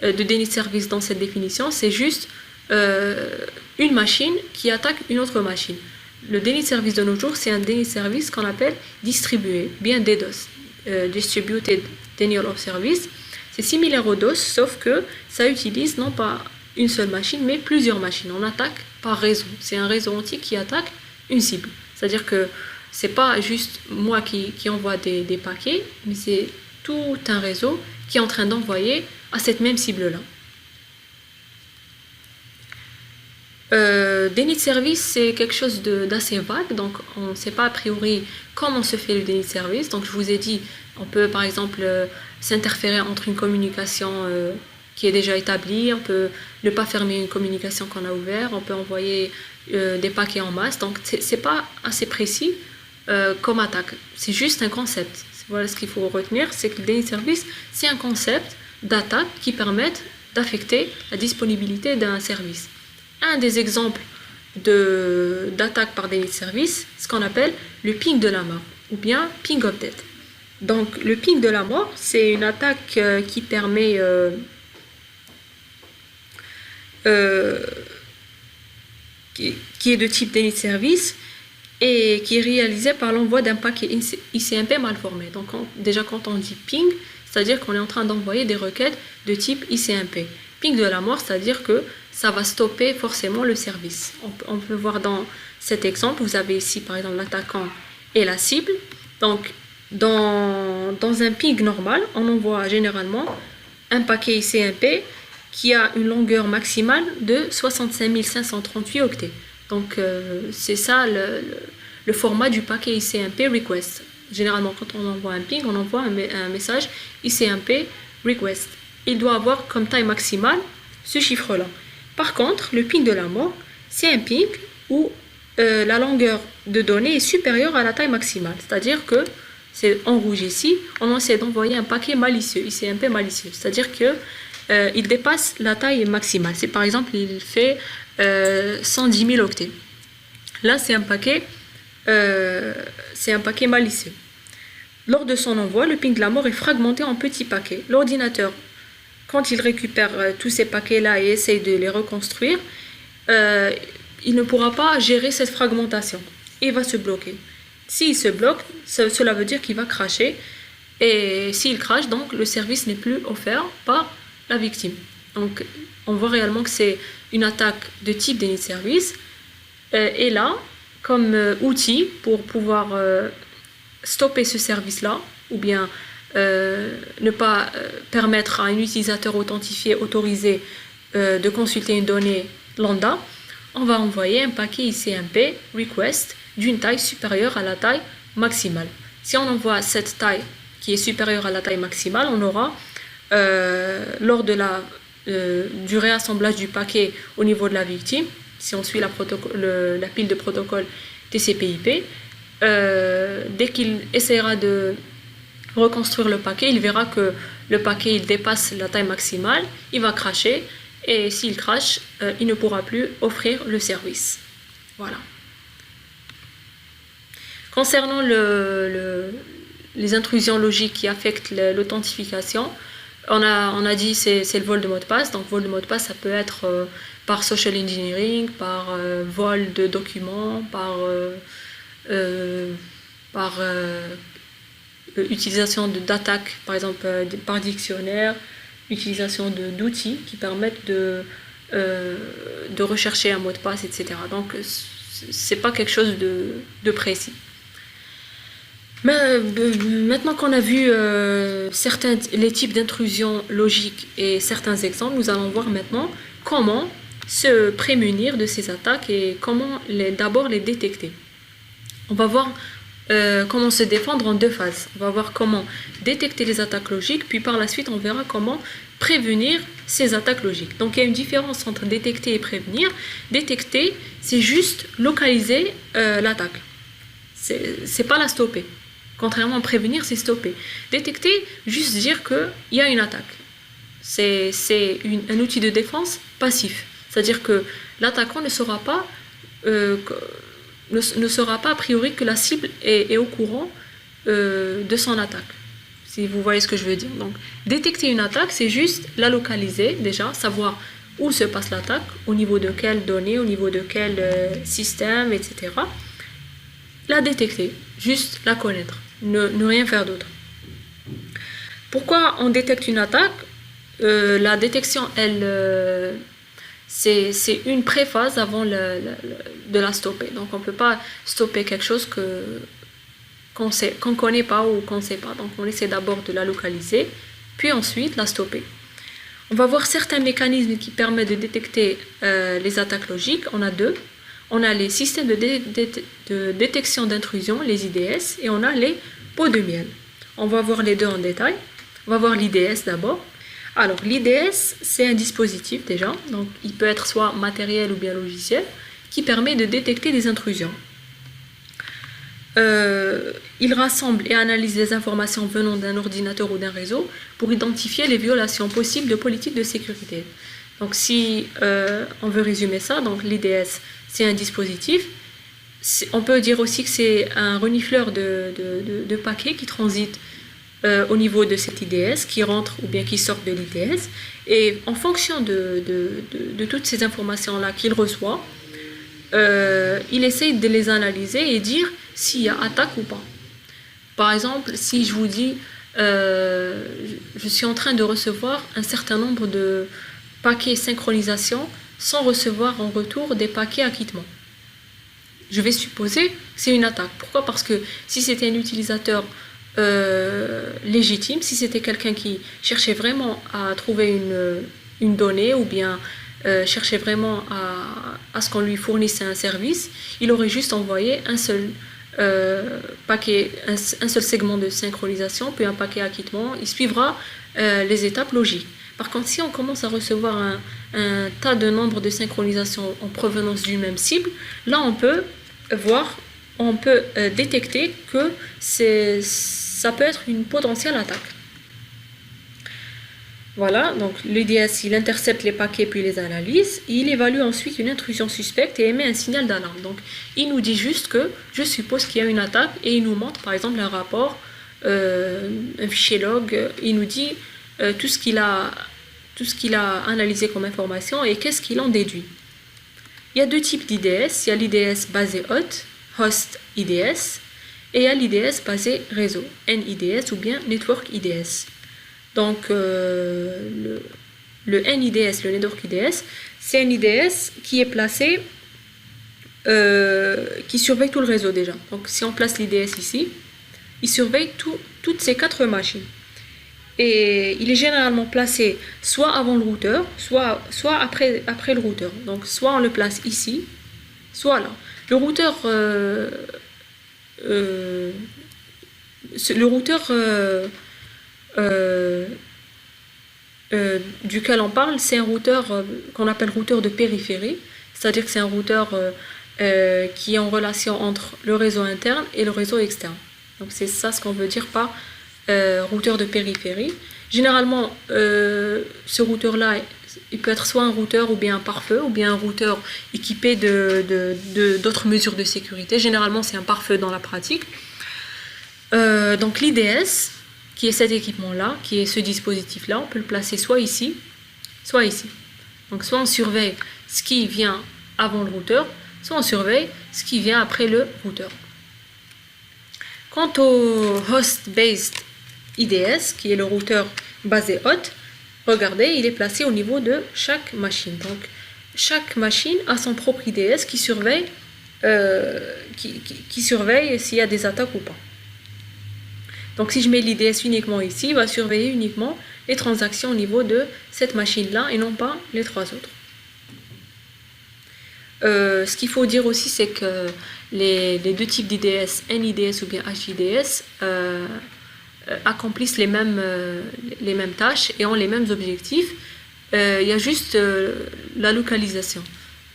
de déni de service dans cette définition, c'est juste une machine qui attaque une autre machine. Le déni de service de nos jours, c'est un déni de service qu'on appelle distribué, bien DDoS. Distributed Denial of Service, c'est similaire au DOS, sauf que ça utilise non pas une seule machine, mais plusieurs machines. On attaque par réseau. C'est un réseau entier qui attaque une cible. C'est-à-dire que c'est pas juste moi qui envoie des paquets, mais c'est tout un réseau qui est en train d'envoyer à cette même cible-là. Déni de service, c'est quelque chose d'assez vague, donc on ne sait pas a priori comment se fait le déni de service. Donc je vous ai dit, on peut par exemple s'interférer entre une communication qui est déjà établie, on peut ne pas fermer une communication qu'on a ouverte, on peut envoyer des paquets en masse. Donc c'est pas assez précis comme attaque, c'est juste un concept. Voilà ce qu'il faut retenir, c'est que le déni de service, c'est un concept d'attaque qui permet d'affecter la disponibilité d'un service. Un des exemples d'attaque par déni de service, ce qu'on appelle le ping de la mort ou bien ping of death. Donc le ping de la mort, c'est une attaque qui permet qui est de type déni de service et qui est réalisée par l'envoi d'un paquet ICMP mal formé. Donc déjà quand on dit ping, c'est-à-dire qu'on est en train d'envoyer des requêtes de type ICMP. Ping de la mort, c'est-à-dire que ça va stopper forcément le service. On peut voir dans cet exemple, vous avez ici par exemple l'attaquant et la cible. Donc dans un ping normal, on envoie généralement un paquet ICMP qui a une longueur maximale de 65 538 octets. Donc c'est ça le format du paquet ICMP request. Généralement quand on envoie un ping, on envoie un message ICMP request. Il doit avoir comme taille maximale ce chiffre-là. Par contre, le ping de la mort, c'est un ping où la longueur de données est supérieure à la taille maximale. C'est-à-dire que, c'est en rouge ici, on essaie d'envoyer un paquet malicieux, ICMP malicieux. C'est-à-dire que il dépasse la taille maximale. C'est par exemple, il fait 110 000 octets. Là, c'est un paquet malicieux. Lors de son envoi, le ping de la mort est fragmenté en petits paquets. L'ordinateur, quand il récupère tous ces paquets-là et essaye de les reconstruire, il ne pourra pas gérer cette fragmentation. Il va se bloquer. S'il se bloque, cela veut dire qu'il va crasher. Et s'il crache, donc, le service n'est plus offert par la victime. Donc, on voit réellement que c'est une attaque de type déni de service. Et là, comme outil pour pouvoir stopper ce service-là, ou bien ne pas permettre à un utilisateur authentifié, autorisé, de consulter une donnée lambda, on va envoyer un paquet ICMP request d'une taille supérieure à la taille maximale. Si on envoie cette taille qui est supérieure à la taille maximale, on aura, lors de du réassemblage du paquet au niveau de la victime, si on suit la pile de protocole TCP/IP, dès qu'il essaiera de reconstruire le paquet, il verra que le paquet il dépasse la taille maximale, il va crasher, et s'il crache, il ne pourra plus offrir le service. Voilà. Concernant les intrusions logiques qui affectent l'authentification, on a dit c'est le vol de mot de passe. Donc vol de mot de passe, ça peut être par social engineering, par vol de documents, par utilisation d'attaques, par exemple par dictionnaire, utilisation d'outils qui permettent de rechercher un mot de passe, etc. Donc c'est pas quelque chose de précis. Mais maintenant qu'on a vu les types d'intrusions logiques et certains exemples, nous allons voir maintenant comment se prémunir de ces attaques et comment d'abord les détecter. On va voir comment se défendre en deux phases. On va voir comment détecter les attaques logiques, puis par la suite on verra comment prévenir ces attaques logiques. Donc il y a une différence entre détecter et prévenir. Détecter, c'est juste localiser l'attaque. C'est pas la stopper. Contrairement à prévenir, c'est stopper. Détecter, juste dire qu'il y a une attaque. C'est un outil de défense passif. C'est-à-dire que l'attaquant ne saura pas a priori que la cible est au courant de son attaque. Si vous voyez ce que je veux dire. Donc, détecter une attaque, c'est juste la localiser déjà, savoir où se passe l'attaque, au niveau de quelles données, au niveau de quel système, etc. La détecter, juste la connaître, ne rien faire d'autre. Pourquoi on détecte une attaque? La détection, c'est une préphase avant de la stopper. Donc on ne peut pas stopper quelque chose qu'on ne connaît pas ou qu'on ne sait pas. Donc on essaie d'abord de la localiser, puis ensuite la stopper. On va voir certains mécanismes qui permettent de détecter les attaques logiques. On a deux. On a les systèmes de détection d'intrusion, les IDS, et on a les pots de miel. On va voir les deux en détail. On va voir l'IDS d'abord. Alors, l'IDS, c'est un dispositif déjà, donc il peut être soit matériel ou bien logiciel, qui permet de détecter des intrusions. Il rassemble et analyse les informations venant d'un ordinateur ou d'un réseau pour identifier les violations possibles de politiques de sécurité. Donc, si on veut résumer ça, donc l'IDS, c'est un dispositif. On peut dire aussi que c'est un renifleur de paquets qui transite au niveau de cet IDS, qui rentre ou bien qui sort de l'IDS. Et en fonction de toutes ces informations-là qu'il reçoit, il essaye de les analyser et dire s'il y a attaque ou pas. Par exemple, si je vous dis je suis en train de recevoir un certain nombre de paquets synchronisation sans recevoir en retour des paquets acquittement. Je vais supposer que c'est une attaque. Pourquoi? Parce que si c'était un utilisateur légitime, si c'était quelqu'un qui cherchait vraiment à trouver une donnée ou bien cherchait vraiment à ce qu'on lui fournisse un service, il aurait juste envoyé un seul paquet, un seul segment de synchronisation, puis un paquet acquittement. Il suivra les étapes logiques. Par contre, si on commence à recevoir un tas de nombres de synchronisations en provenance d'une même cible, là on peut détecter que ça peut être une potentielle attaque. Voilà, donc l'IDS il intercepte les paquets puis les analyse, il évalue ensuite une intrusion suspecte et émet un signal d'alarme. Donc il nous dit juste que je suppose qu'il y a une attaque et il nous montre par exemple un rapport, un fichier log, il nous dit tout ce qu'il a analysé comme information et qu'est-ce qu'il en déduit. Il y a deux types d'IDS, il y a l'IDS basé host IDS, et il y a l'IDS basé réseau, NIDS ou bien Network IDS. Donc le NIDS, le Network IDS, c'est un IDS qui est placé, qui surveille tout le réseau déjà. Donc si on place l'IDS ici, il surveille toutes ces 4 machines. Et il est généralement placé soit avant le routeur, soit après le routeur. Donc soit on le place ici, soit là. Le routeur duquel on parle, c'est un routeur qu'on appelle routeur de périphérie, c'est-à-dire que c'est un routeur qui est en relation entre le réseau interne et le réseau externe. Donc c'est ça ce qu'on veut dire par routeur de périphérie. Généralement, ce routeur-là, il peut être soit un routeur ou bien un pare-feu, ou bien un routeur équipé d'autres mesures de sécurité. Généralement, c'est un pare-feu dans la pratique. Donc l'IDS, qui est cet équipement-là, qui est ce dispositif-là, on peut le placer soit ici, soit ici. Donc soit on surveille ce qui vient avant le routeur, soit on surveille ce qui vient après le routeur. Quant au host-based IDS, qui est le routeur basé hôte, regardez, il est placé au niveau de chaque machine. Donc chaque machine a son propre IDS qui surveille, qui surveille s'il y a des attaques ou pas. Donc si je mets l'IDS uniquement ici, il va surveiller uniquement les transactions au niveau de cette machine-là et non pas les 3 autres. Ce qu'il faut dire aussi, c'est que les deux types d'IDS, NIDS ou bien HIDS, accomplissent les mêmes tâches et ont les mêmes objectifs. Il y a juste la localisation.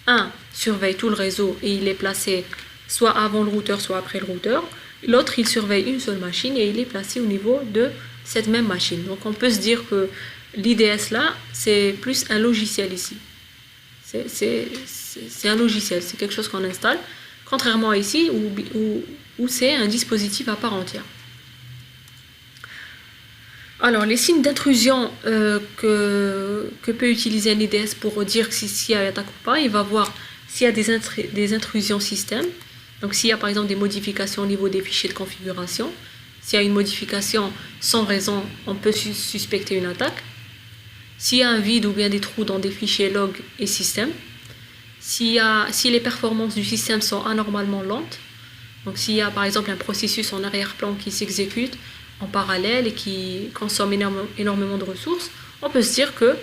Un surveille tout le réseau et il est placé soit avant le routeur, soit après le routeur. L'autre, il surveille une seule machine et il est placé au niveau de cette même machine. Donc on peut se dire que l'IDS là, c'est plus un logiciel ici. C'est un logiciel, c'est quelque chose qu'on installe, contrairement à ici où c'est un dispositif à part entière. Alors, les signes d'intrusion que peut utiliser un IDS pour dire s'il y a attaque ou pas, il va voir s'il y a des intrusions système. Donc, s'il y a par exemple des modifications au niveau des fichiers de configuration, s'il y a une modification sans raison, on peut suspecter une attaque. S'il y a un vide ou bien des trous dans des fichiers log et système, si les performances du système sont anormalement lentes, donc s'il y a par exemple un processus en arrière-plan qui s'exécute en parallèle et qui consomme énormément de ressources, on peut se dire que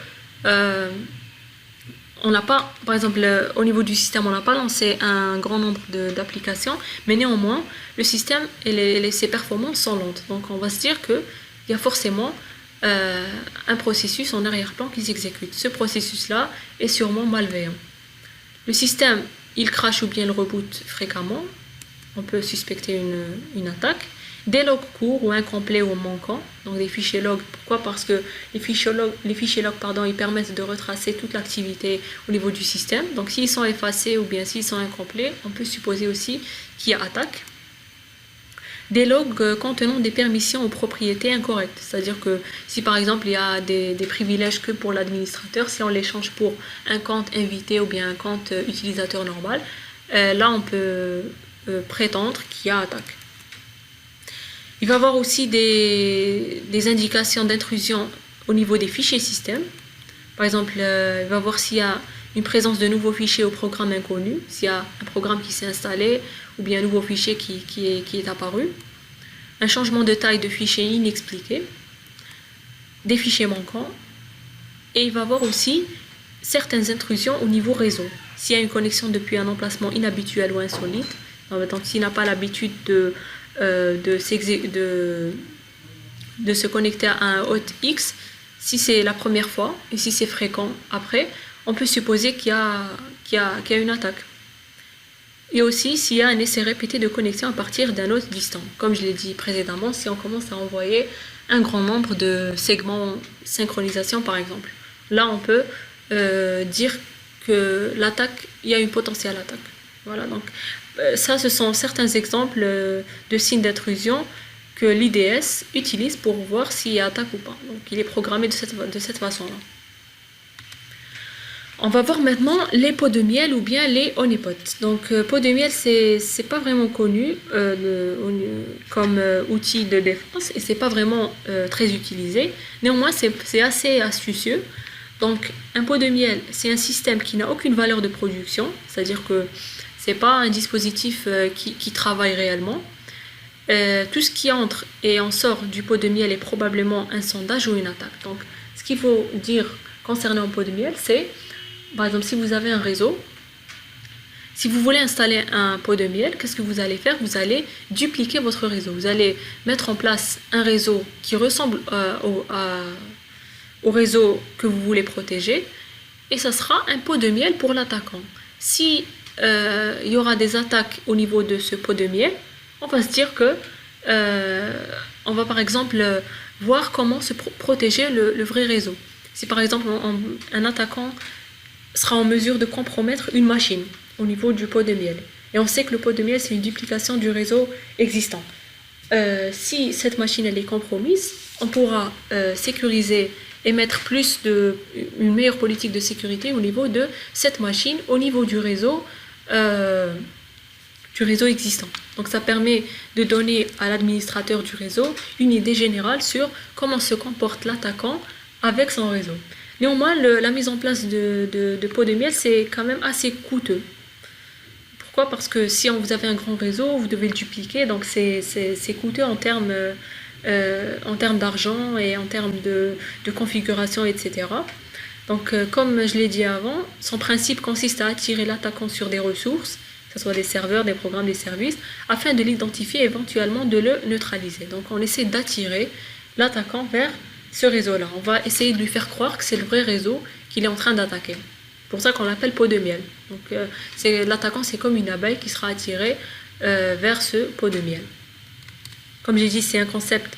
on n'a pas, par exemple, au niveau du système, on n'a pas lancé un grand nombre d'applications, mais néanmoins, le système et ses performances sont lentes. Donc on va se dire qu'il y a forcément un processus en arrière-plan qui s'exécute. Ce processus-là est sûrement malveillant. Le système, il crache ou bien il reboot fréquemment. On peut suspecter une attaque. Des logs courts ou incomplets ou manquants, donc des fichiers log. Pourquoi? Parce que les fichiers log, ils permettent de retracer toute l'activité au niveau du système. Donc s'ils sont effacés ou bien s'ils sont incomplets, on peut supposer aussi qu'il y a attaque. Des logs contenant des permissions aux propriétés incorrectes. C'est-à-dire que si par exemple il y a des privilèges que pour l'administrateur, si on les change pour un compte invité ou bien un compte utilisateur normal, là on peut prétendre qu'il y a attaque. Il va y avoir aussi des indications d'intrusion au niveau des fichiers système. Par exemple, il va voir s'il y a une présence de nouveaux fichiers au programme inconnu, s'il y a un programme qui s'est installé ou bien un nouveau fichier qui est apparu, un changement de taille de fichier inexpliqué, des fichiers manquants, et il va y avoir aussi certaines intrusions au niveau réseau. S'il y a une connexion depuis un emplacement inhabituel ou insolite, Donc s'il n'a pas l'habitude de se connecter à un hôte X, si c'est la première fois et si c'est fréquent après, on peut supposer qu'il y a une attaque. Et aussi s'il y a un essai répété de connexion à partir d'un hôte distant. Comme je l'ai dit précédemment, si on commence à envoyer un grand nombre de segments synchronisation par exemple, là on peut dire que l'attaque, il y a une potentielle attaque. Voilà, donc ça ce sont certains exemples de signes d'intrusion que l'IDS utilise pour voir s'il y a attaque ou pas. Donc il est programmé de cette façon-là. On va voir maintenant les pots de miel ou bien les honeypots. Donc pots de miel, c'est pas vraiment connu comme outil de défense et c'est pas vraiment très utilisé. Néanmoins, c'est assez astucieux. Donc un pot de miel, c'est un système qui n'a aucune valeur de production, c'est-à-dire que c'est pas un dispositif qui travaille réellement. Tout ce qui entre et en sort du pot de miel est probablement un sondage ou une attaque. Donc ce qu'il faut dire concernant un pot de miel, c'est par exemple, si vous avez un réseau, si vous voulez installer un pot de miel, qu'est-ce que vous allez faire? Vous allez dupliquer votre réseau. Vous allez mettre en place un réseau qui ressemble au réseau que vous voulez protéger et ça sera un pot de miel pour l'attaquant. Si il y aura des attaques au niveau de ce pot de miel, on va se dire que on va par exemple voir comment se protéger le vrai réseau. Si par exemple un attaquant sera en mesure de compromettre une machine au niveau du pot de miel. Et on sait que le pot de miel, c'est une duplication du réseau existant. Si cette machine elle est compromise, on pourra sécuriser et mettre une meilleure politique de sécurité au niveau de cette machine, au niveau du réseau existant. Donc ça permet de donner à l'administrateur du réseau une idée générale sur comment se comporte l'attaquant avec son réseau. Néanmoins, la mise en place de pots de miel, c'est quand même assez coûteux. Pourquoi? Parce que si vous avez un grand réseau, vous devez le dupliquer, donc c'est coûteux en termes d'argent et en termes de configuration, etc. Donc, comme je l'ai dit avant, son principe consiste à attirer l'attaquant sur des ressources, que ce soit des serveurs, des programmes, des services, afin de l'identifier et éventuellement de le neutraliser. Donc, on essaie d'attirer l'attaquant vers ce réseau-là. On va essayer de lui faire croire que c'est le vrai réseau qu'il est en train d'attaquer. C'est pour ça qu'on l'appelle pot de miel. Donc l'attaquant, c'est comme une abeille qui sera attirée vers ce pot de miel. Comme j'ai dit, c'est un concept.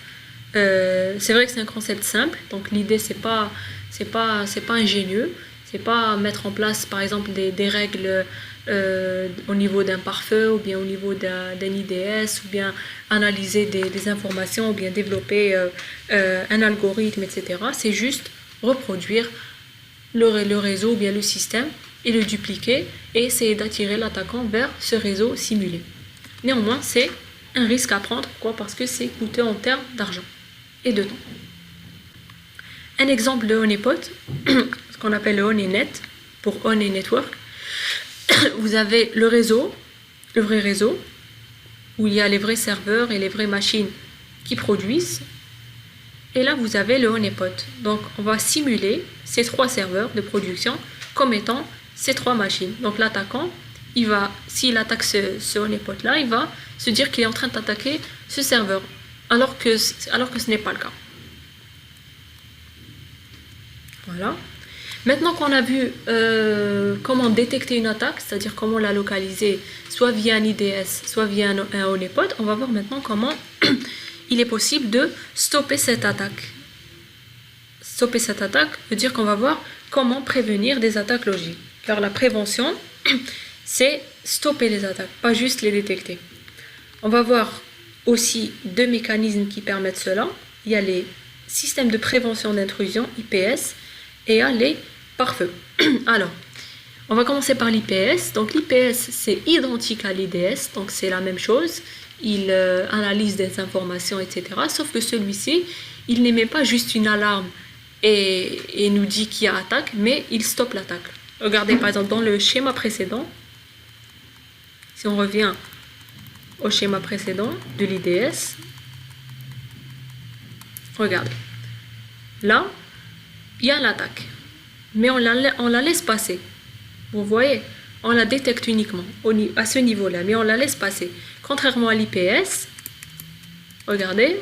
C'est vrai que c'est un concept simple. Donc l'idée, c'est pas ingénieux. C'est pas mettre en place, par exemple, des règles au niveau d'un pare-feu ou bien au niveau d'un IDS ou bien analyser des informations ou bien développer un algorithme, etc. C'est juste reproduire le réseau ou bien le système et le dupliquer et essayer d'attirer l'attaquant vers ce réseau simulé. Néanmoins, c'est un risque à prendre. Pourquoi? Parce que c'est coûteux en termes d'argent et de temps. Un exemple de honeypot, ce qu'on appelle le honeynet pour honey network. Vous avez le réseau, le vrai réseau, où il y a les vrais serveurs et les vraies machines qui produisent. Et là, vous avez le honeypot. Donc, on va simuler ces 3 serveurs de production comme étant ces 3 machines. Donc, l'attaquant, s'il attaque ce honeypot-là, il va se dire qu'il est en train d'attaquer ce serveur, alors que ce n'est pas le cas. Voilà. Maintenant qu'on a vu comment détecter une attaque, c'est-à-dire comment la localiser, soit via un IDS, soit via un honeypot, on va voir maintenant comment il est possible de stopper cette attaque. Stopper cette attaque veut dire qu'on va voir comment prévenir des attaques logiques. Car la prévention, c'est stopper les attaques, pas juste les détecter. On va voir aussi 2 mécanismes qui permettent cela. Il y a les systèmes de prévention d'intrusion, IPS, et il y a les pare-feu. Alors, on va commencer par l'IPS. Donc l'IPS, c'est identique à l'IDS, donc c'est la même chose. Il analyse des informations, etc. Sauf que celui-ci, il n'émet pas juste une alarme et nous dit qu'il y a attaque, mais il stoppe l'attaque. Regardez par exemple dans le schéma précédent, si on revient au schéma précédent de l'IDS, regardez. Là, il y a l'attaque, mais on la laisse passer. Vous voyez, on la détecte uniquement à ce niveau-là, mais on la laisse passer. Contrairement à l'IPS, regardez,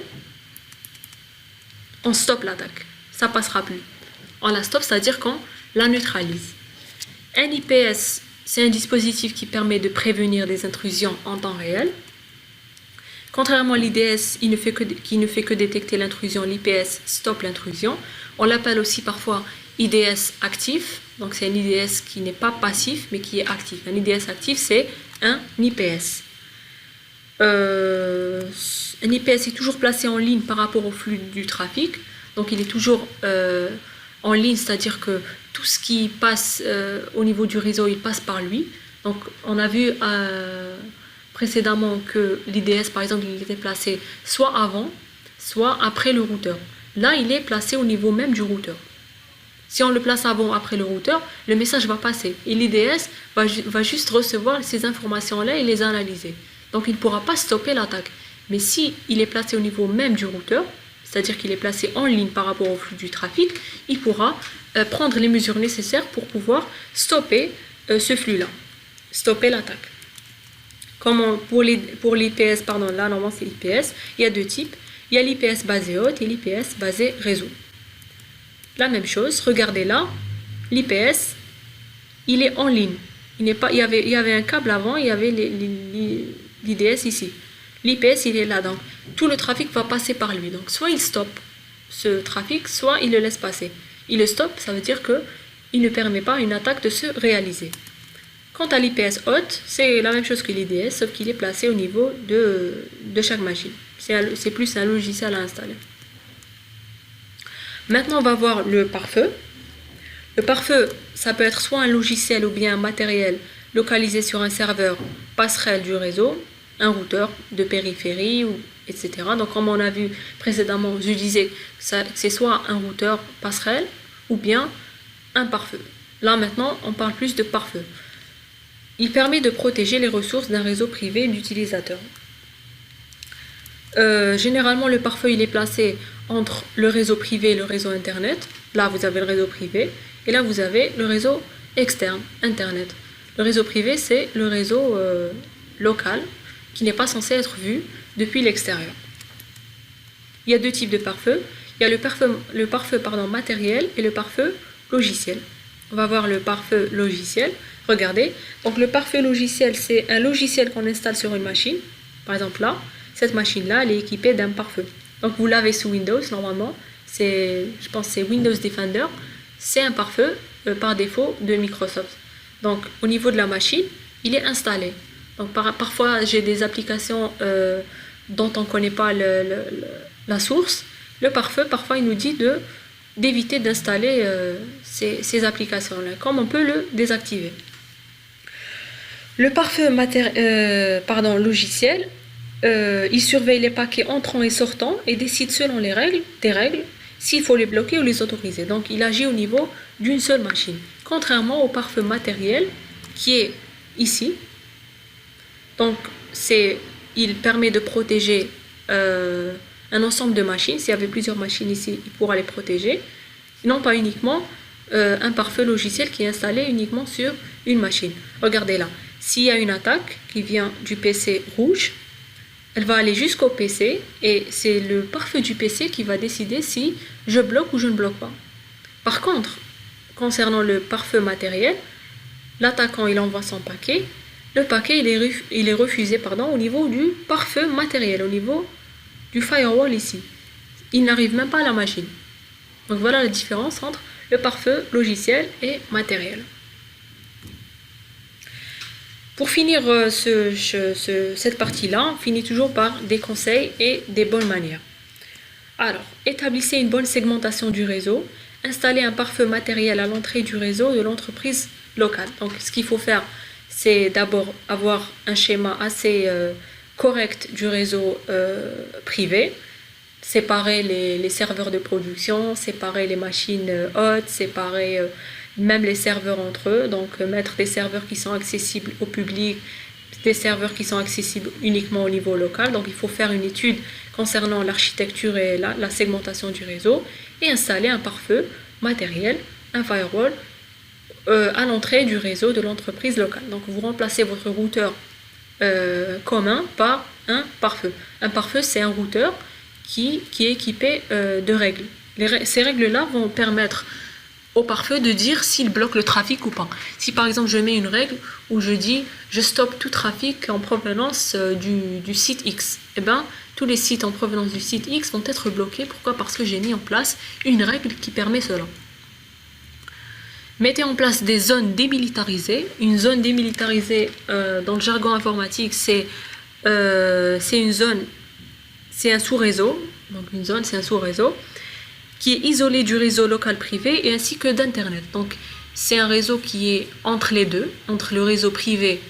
on stoppe l'attaque. Ça passera plus. On la stoppe, c'est-à-dire qu'on la neutralise. Un IPS, c'est un dispositif qui permet de prévenir des intrusions en temps réel. Contrairement à l'IDS, qui ne fait que détecter l'intrusion, l'IPS stoppe l'intrusion. On l'appelle aussi parfois IDS actif. Donc c'est un IDS qui n'est pas passif, mais qui est actif. Un IDS actif, c'est un IPS. Un IPS est toujours placé en ligne par rapport au flux du trafic. Donc il est toujours en ligne, c'est-à-dire que tout ce qui passe au niveau du réseau, il passe par lui. Donc on a vu précédemment que l'IDS, par exemple, il était placé soit avant, soit après le routeur. Là, il est placé au niveau même du routeur. Si on le place avant ou après le routeur, le message va passer. Et l'IDS va juste recevoir ces informations-là et les analyser. Donc il ne pourra pas stopper l'attaque. Mais si il est placé au niveau même du routeur, c'est-à-dire qu'il est placé en ligne par rapport au flux du trafic, il pourra prendre les mesures nécessaires pour pouvoir stopper ce flux-là, stopper l'attaque. Comme pour l'IPS, pardon, là normalement c'est l'IPS, il y a deux types. Il y a l'IPS basé hôte et l'IPS basé réseau. La même chose, regardez là, l'IPS, il est en ligne. Il y avait un câble avant, il y avait l'IDS ici. L'IPS, il est là, donc tout le trafic va passer par lui. Donc soit il stoppe ce trafic, soit il le laisse passer. Il le stoppe, ça veut dire qu'il ne permet pas à une attaque de se réaliser. Quant à l'IPS hôte, c'est la même chose que l'IDS, sauf qu'il est placé au niveau de chaque machine. C'est plus un logiciel à installer. Maintenant, on va voir le pare-feu. Le pare-feu, ça peut être soit un logiciel ou bien un matériel localisé sur un serveur passerelle du réseau, un routeur de périphérie, etc. Donc, comme on a vu précédemment, je disais que c'est soit un routeur passerelle ou bien un pare-feu. Là, maintenant, on parle plus de pare-feu. Il permet de protéger les ressources d'un réseau privé d'utilisateurs. Généralement, le pare-feu, il est placé entre le réseau privé et le réseau Internet. Là, vous avez le réseau privé. Et là, vous avez le réseau externe, Internet. Le réseau privé, c'est le réseau local qui n'est pas censé être vu depuis l'extérieur. Il y a deux types de pare-feu. Il y a le pare-feu matériel et le pare-feu logiciel. On va voir le pare-feu logiciel. Regardez. Donc, le pare-feu logiciel, c'est un logiciel qu'on installe sur une machine. Par exemple, là, cette machine-là, elle est équipée d'un pare-feu. Donc, vous l'avez sous Windows, normalement. Je pense que c'est Windows Defender. C'est un pare-feu par défaut de Microsoft. Donc, au niveau de la machine, il est installé. Donc, parfois, j'ai des applications dont on ne connaît pas la source. Le pare-feu, parfois, il nous dit d'éviter d'installer ces applications-là, comme on peut le désactiver. Le pare-feu logiciel, il surveille les paquets entrants et sortants et décide selon des règles, s'il faut les bloquer ou les autoriser. Donc, il agit au niveau d'une seule machine. Contrairement au pare-feu matériel qui est ici. Donc, il permet de protéger un ensemble de machines. S'il y avait plusieurs machines ici, il pourra les protéger. Non pas uniquement un pare-feu logiciel qui est installé uniquement sur une machine. Regardez là. S'il y a une attaque qui vient du PC rouge, elle va aller jusqu'au PC et c'est le pare-feu du PC qui va décider si je bloque ou je ne bloque pas. Par contre, concernant le pare-feu matériel, l'attaquant il envoie son paquet, le paquet il est refusé au niveau du pare-feu matériel, au niveau du firewall ici. Il n'arrive même pas à la machine. Donc voilà la différence entre le pare-feu logiciel et matériel. Pour finir cette partie-là, on finit toujours par des conseils et des bonnes manières. Alors, établissez une bonne segmentation du réseau. Installez un pare-feu matériel à l'entrée du réseau de l'entreprise locale. Donc, ce qu'il faut faire, c'est d'abord avoir un schéma assez correct du réseau privé. Séparer les serveurs de production, séparer les machines hautes, séparer même les serveurs entre eux, donc mettre des serveurs qui sont accessibles au public, des serveurs qui sont accessibles uniquement au niveau local. Donc il faut faire une étude concernant l'architecture et la segmentation du réseau et installer un pare-feu matériel, un firewall à l'entrée du réseau de l'entreprise locale. Donc vous remplacez votre routeur commun par un pare-feu. Un pare-feu, c'est un routeur qui est équipé de règles. Ces règles-là vont permettre au pare-feu de dire s'il bloque le trafic ou pas. Si par exemple je mets une règle où je dis je stoppe tout trafic en provenance du site X, eh ben, tous les sites en provenance du site X vont être bloqués. Pourquoi? Parce que j'ai mis en place une règle qui permet cela. Mettez en place des zones démilitarisées. Une zone démilitarisée, dans le jargon informatique, c'est une zone, c'est un sous-réseau. Donc une zone, c'est un sous-réseau qui est isolé du réseau local privé et ainsi que d'Internet. Donc c'est un réseau qui est entre les deux, entre le réseau privé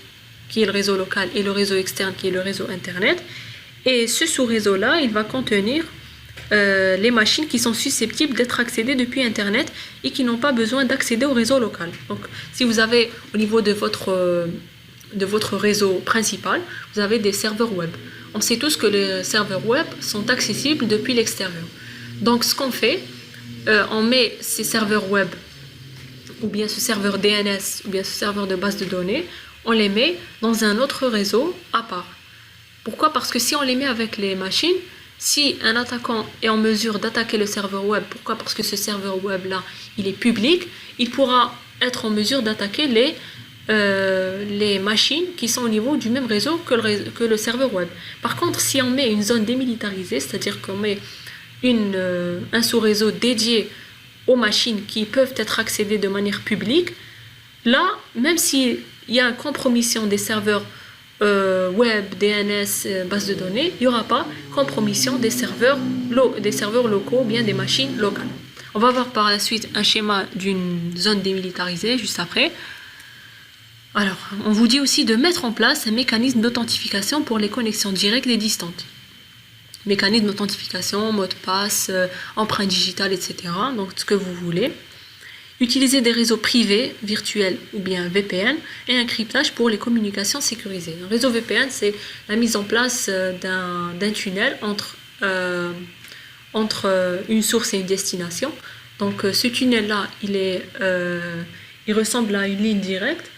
qui est le réseau local et le réseau externe qui est le réseau Internet. Et ce sous-réseau-là, il va contenir les machines qui sont susceptibles d'être accédées depuis Internet et qui n'ont pas besoin d'accéder au réseau local. Donc si vous avez au niveau de votre réseau principal, vous avez des serveurs web. On sait tous que les serveurs web sont accessibles depuis l'extérieur. Donc ce qu'on fait, on met ces serveurs web, ou bien ce serveur DNS, ou bien ce serveur de base de données, on les met dans un autre réseau à part. Pourquoi? Parce que si on les met avec les machines, si un attaquant est en mesure d'attaquer le serveur web, pourquoi? Parce que ce serveur web-là, il est public, il pourra être en mesure d'attaquer les machines qui sont au niveau du même réseau que le serveur web. Par contre, si on met une zone démilitarisée, c'est-à-dire qu'on met un sous-réseau dédié aux machines qui peuvent être accédées de manière publique, là, même s'il y a une compromission des serveurs web, DNS, base de données, il n'y aura pas compromission des serveurs locaux, bien des machines locales. On va voir par la suite un schéma d'une zone démilitarisée juste après. Alors, on vous dit aussi de mettre en place un mécanisme d'authentification pour les connexions directes et distantes. Mécanisme d'authentification, mot de passe, empreinte digitale, etc. Donc, ce que vous voulez. Utiliser des réseaux privés, virtuels ou bien VPN et un cryptage pour les communications sécurisées. Un réseau VPN, c'est la mise en place d'un tunnel entre une source et une destination. Donc ce tunnel-là, il ressemble à une ligne directe.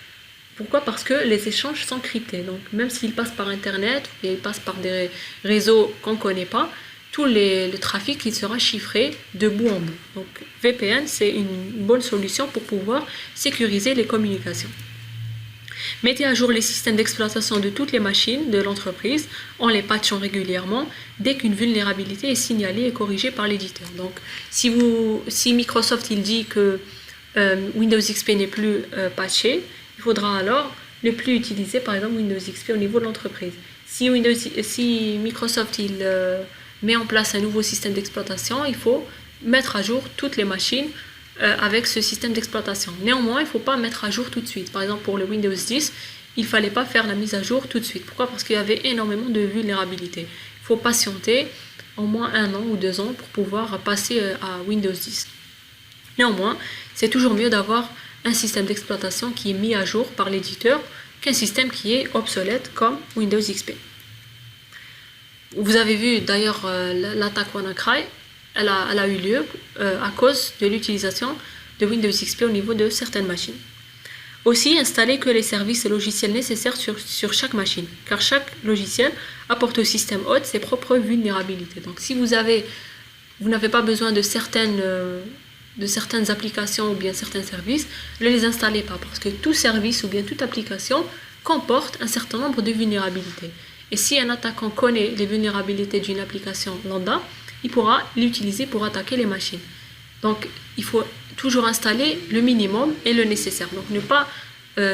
Pourquoi? Parce que les échanges sont cryptés. Donc même s'ils passent par Internet, ou ils passent par des réseaux qu'on ne connaît pas, tout le trafic il sera chiffré de bout en bout. Donc VPN, c'est une bonne solution pour pouvoir sécuriser les communications. Mettez à jour les systèmes d'exploitation de toutes les machines de l'entreprise en les patchant régulièrement dès qu'une vulnérabilité est signalée et corrigée par l'éditeur. Donc si Microsoft il dit que Windows XP n'est plus patché, il faudra alors ne plus utiliser par exemple Windows XP au niveau de l'entreprise. Si Microsoft il met en place un nouveau système d'exploitation, il faut mettre à jour toutes les machines avec ce système d'exploitation. Néanmoins, il ne faut pas mettre à jour tout de suite. Par exemple, pour le Windows 10, il ne fallait pas faire la mise à jour tout de suite. Pourquoi? Parce qu'il y avait énormément de vulnérabilités. Il faut patienter au moins 1 an ou 2 ans pour pouvoir passer à Windows 10. Néanmoins, c'est toujours mieux d'avoir un système d'exploitation qui est mis à jour par l'éditeur qu'un système qui est obsolète comme Windows XP. Vous avez vu d'ailleurs l'attaque WannaCry, elle a eu lieu à cause de l'utilisation de Windows XP au niveau de certaines machines. Aussi, installez que les services et logiciels nécessaires sur chaque machine, car chaque logiciel apporte au système hôte ses propres vulnérabilités. Donc si vous n'avez pas besoin de certaines applications ou bien certains services, ne les installez pas, parce que tout service ou bien toute application comporte un certain nombre de vulnérabilités. Et si un attaquant connaît les vulnérabilités d'une application lambda, il pourra l'utiliser pour attaquer les machines. Donc, il faut toujours installer le minimum et le nécessaire. Donc, ne pas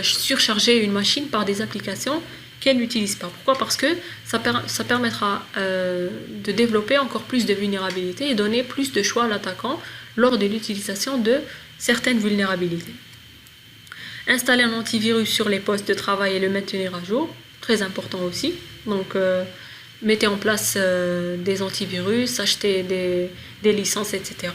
surcharger une machine par des applications qu'elle n'utilise pas. Pourquoi? Parce que ça permettra de développer encore plus de vulnérabilités et donner plus de choix à l'attaquant lors de l'utilisation de certaines vulnérabilités. Installer un antivirus sur les postes de travail et le maintenir à jour, très important aussi. Donc, mettez en place des antivirus, achetez des licences, etc.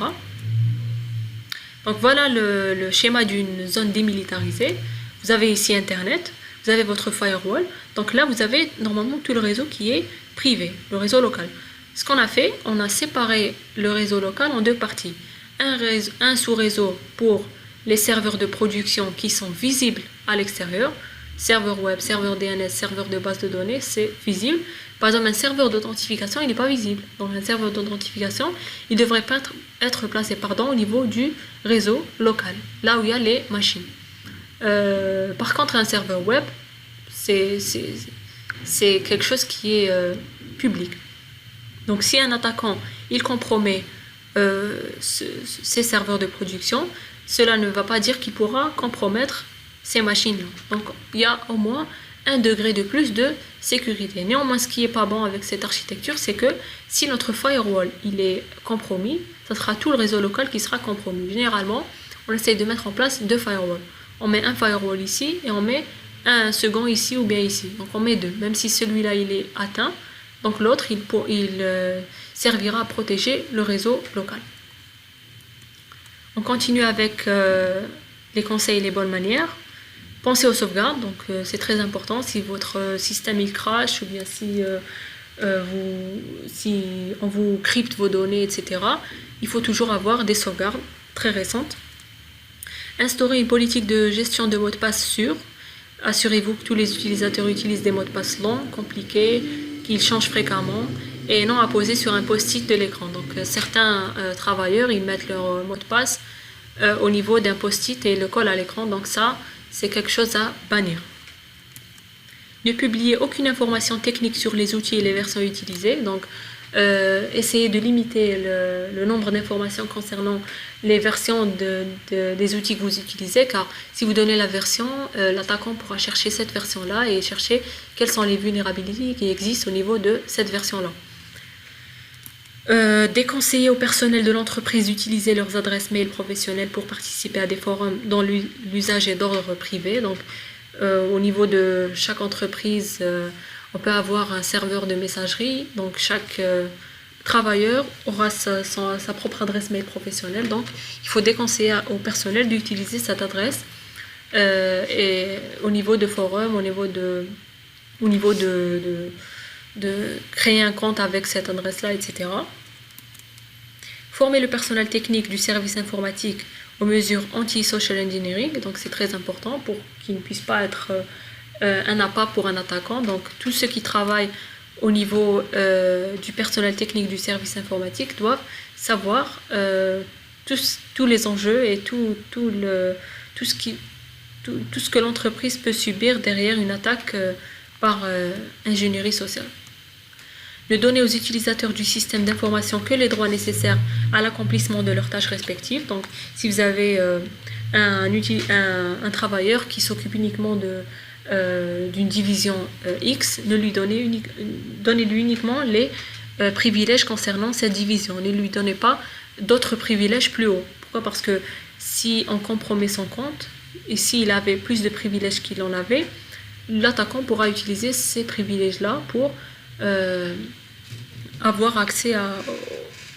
Donc voilà le schéma d'une zone démilitarisée. Vous avez ici Internet, vous avez votre firewall. Donc là, vous avez normalement tout le réseau qui est privé, le réseau local. Ce qu'on a fait, on a séparé le réseau local en deux parties. Un sous-réseau pour les serveurs de production qui sont visibles à l'extérieur, serveur web, serveur DNS, serveur de base de données, c'est visible. Par exemple, un serveur d'authentification, il n'est pas visible. Donc un serveur d'authentification, il devrait pas être placé au niveau du réseau local, là où il y a les machines. Par contre, un serveur web, c'est quelque chose qui est public. Donc si un attaquant, il compromet ces serveurs de production, cela ne va pas dire qu'il pourra compromettre ces machines-là. Donc il y a au moins un degré de plus de sécurité. Néanmoins, ce qui n'est pas bon avec cette architecture, c'est que si notre firewall il est compromis, ça sera tout le réseau local qui sera compromis. Généralement, on essaye de mettre en place 2 firewalls. On met un firewall ici et on met un second ici ou bien ici. Donc on met 2, même si celui-là il est atteint. Donc l'autre, il servira à protéger le réseau local. On continue avec les conseils et les bonnes manières. Pensez aux sauvegardes, donc c'est très important. Si votre système il crash ou bien si on vous crypte vos données, etc., il faut toujours avoir des sauvegardes très récentes. Instaurez une politique de gestion de mots de passe sûrs. Assurez-vous que tous les utilisateurs utilisent des mots de passe longs, compliqués, qu'ils changent fréquemment et non apposés sur un post-it de l'écran. Donc certains travailleurs, ils mettent leur mot de passe au niveau d'un post-it et le collent à l'écran. Donc ça, c'est quelque chose à bannir. Ne publiez aucune information technique sur les outils et les versions utilisées. Donc essayez de limiter le nombre d'informations concernant les versions des outils que vous utilisez, car si vous donnez la version, l'attaquant pourra chercher cette version-là et chercher quelles sont les vulnérabilités qui existent au niveau de cette version-là. Déconseiller au personnel de l'entreprise d'utiliser leurs adresses mail professionnelles pour participer à des forums dont l'usage est d'ordre privé. Donc, au niveau de chaque entreprise, on peut avoir un serveur de messagerie. Donc, chaque travailleur aura sa propre adresse mail professionnelle. Donc, il faut déconseiller au personnel d'utiliser cette adresse et au niveau de forums, au niveau de créer un compte avec cette adresse-là, etc. Former le personnel technique du service informatique aux mesures anti-social engineering, donc c'est très important pour qu'il ne puisse pas être un appât pour un attaquant. Donc tous ceux qui travaillent au niveau du personnel technique du service informatique doivent savoir tous les enjeux et tout ce que l'entreprise peut subir derrière une attaque par ingénierie sociale. Ne donner aux utilisateurs du système d'information que les droits nécessaires à l'accomplissement de leurs tâches respectives. Donc, si vous avez un travailleur qui s'occupe uniquement d'une division X, donnez-lui uniquement les privilèges concernant cette division. Ne lui donnez pas d'autres privilèges plus hauts. Pourquoi ? Parce que si on compromet son compte, et s'il avait plus de privilèges qu'il en avait, l'attaquant pourra utiliser ces privilèges-là pour avoir accès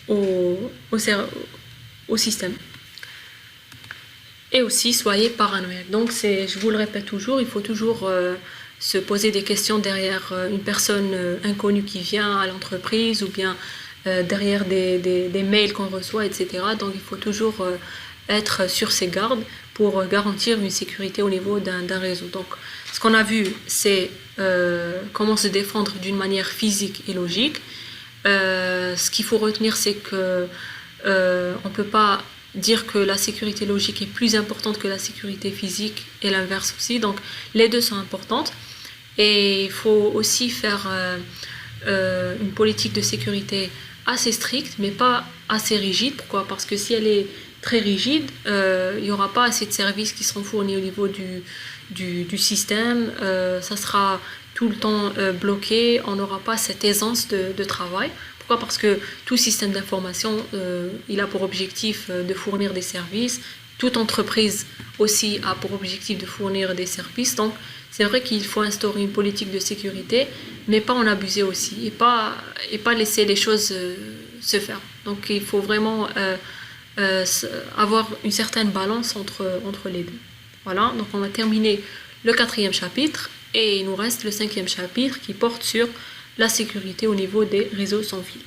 au système. Et aussi, soyez paranoïaque. Donc, je vous le répète toujours, il faut toujours se poser des questions derrière une personne inconnue qui vient à l'entreprise ou bien derrière des mails qu'on reçoit, etc. Donc, il faut toujours être sur ses gardes pour garantir une sécurité au niveau d'un réseau. Donc, ce qu'on a vu, c'est comment se défendre d'une manière physique et logique. Ce qu'il faut retenir, c'est que on ne peut pas dire que la sécurité logique est plus importante que la sécurité physique et l'inverse aussi. Donc, les deux sont importantes. Et il faut aussi faire une politique de sécurité assez stricte, mais pas assez rigide. Pourquoi ? Parce que si elle est très rigide, il n'y aura pas assez de services qui seront fournis au niveau du système, ça sera tout le temps bloqué, on n'aura pas cette aisance de travail. Pourquoi ? Parce que tout système d'information, il a pour objectif de fournir des services, toute entreprise aussi a pour objectif de fournir des services, donc c'est vrai qu'il faut instaurer une politique de sécurité, mais pas en abuser aussi, et pas laisser les choses se faire. Donc il faut vraiment avoir une certaine balance entre les deux. Voilà, donc on a terminé le 4e chapitre et il nous reste le 5e chapitre qui porte sur la sécurité au niveau des réseaux sans fil.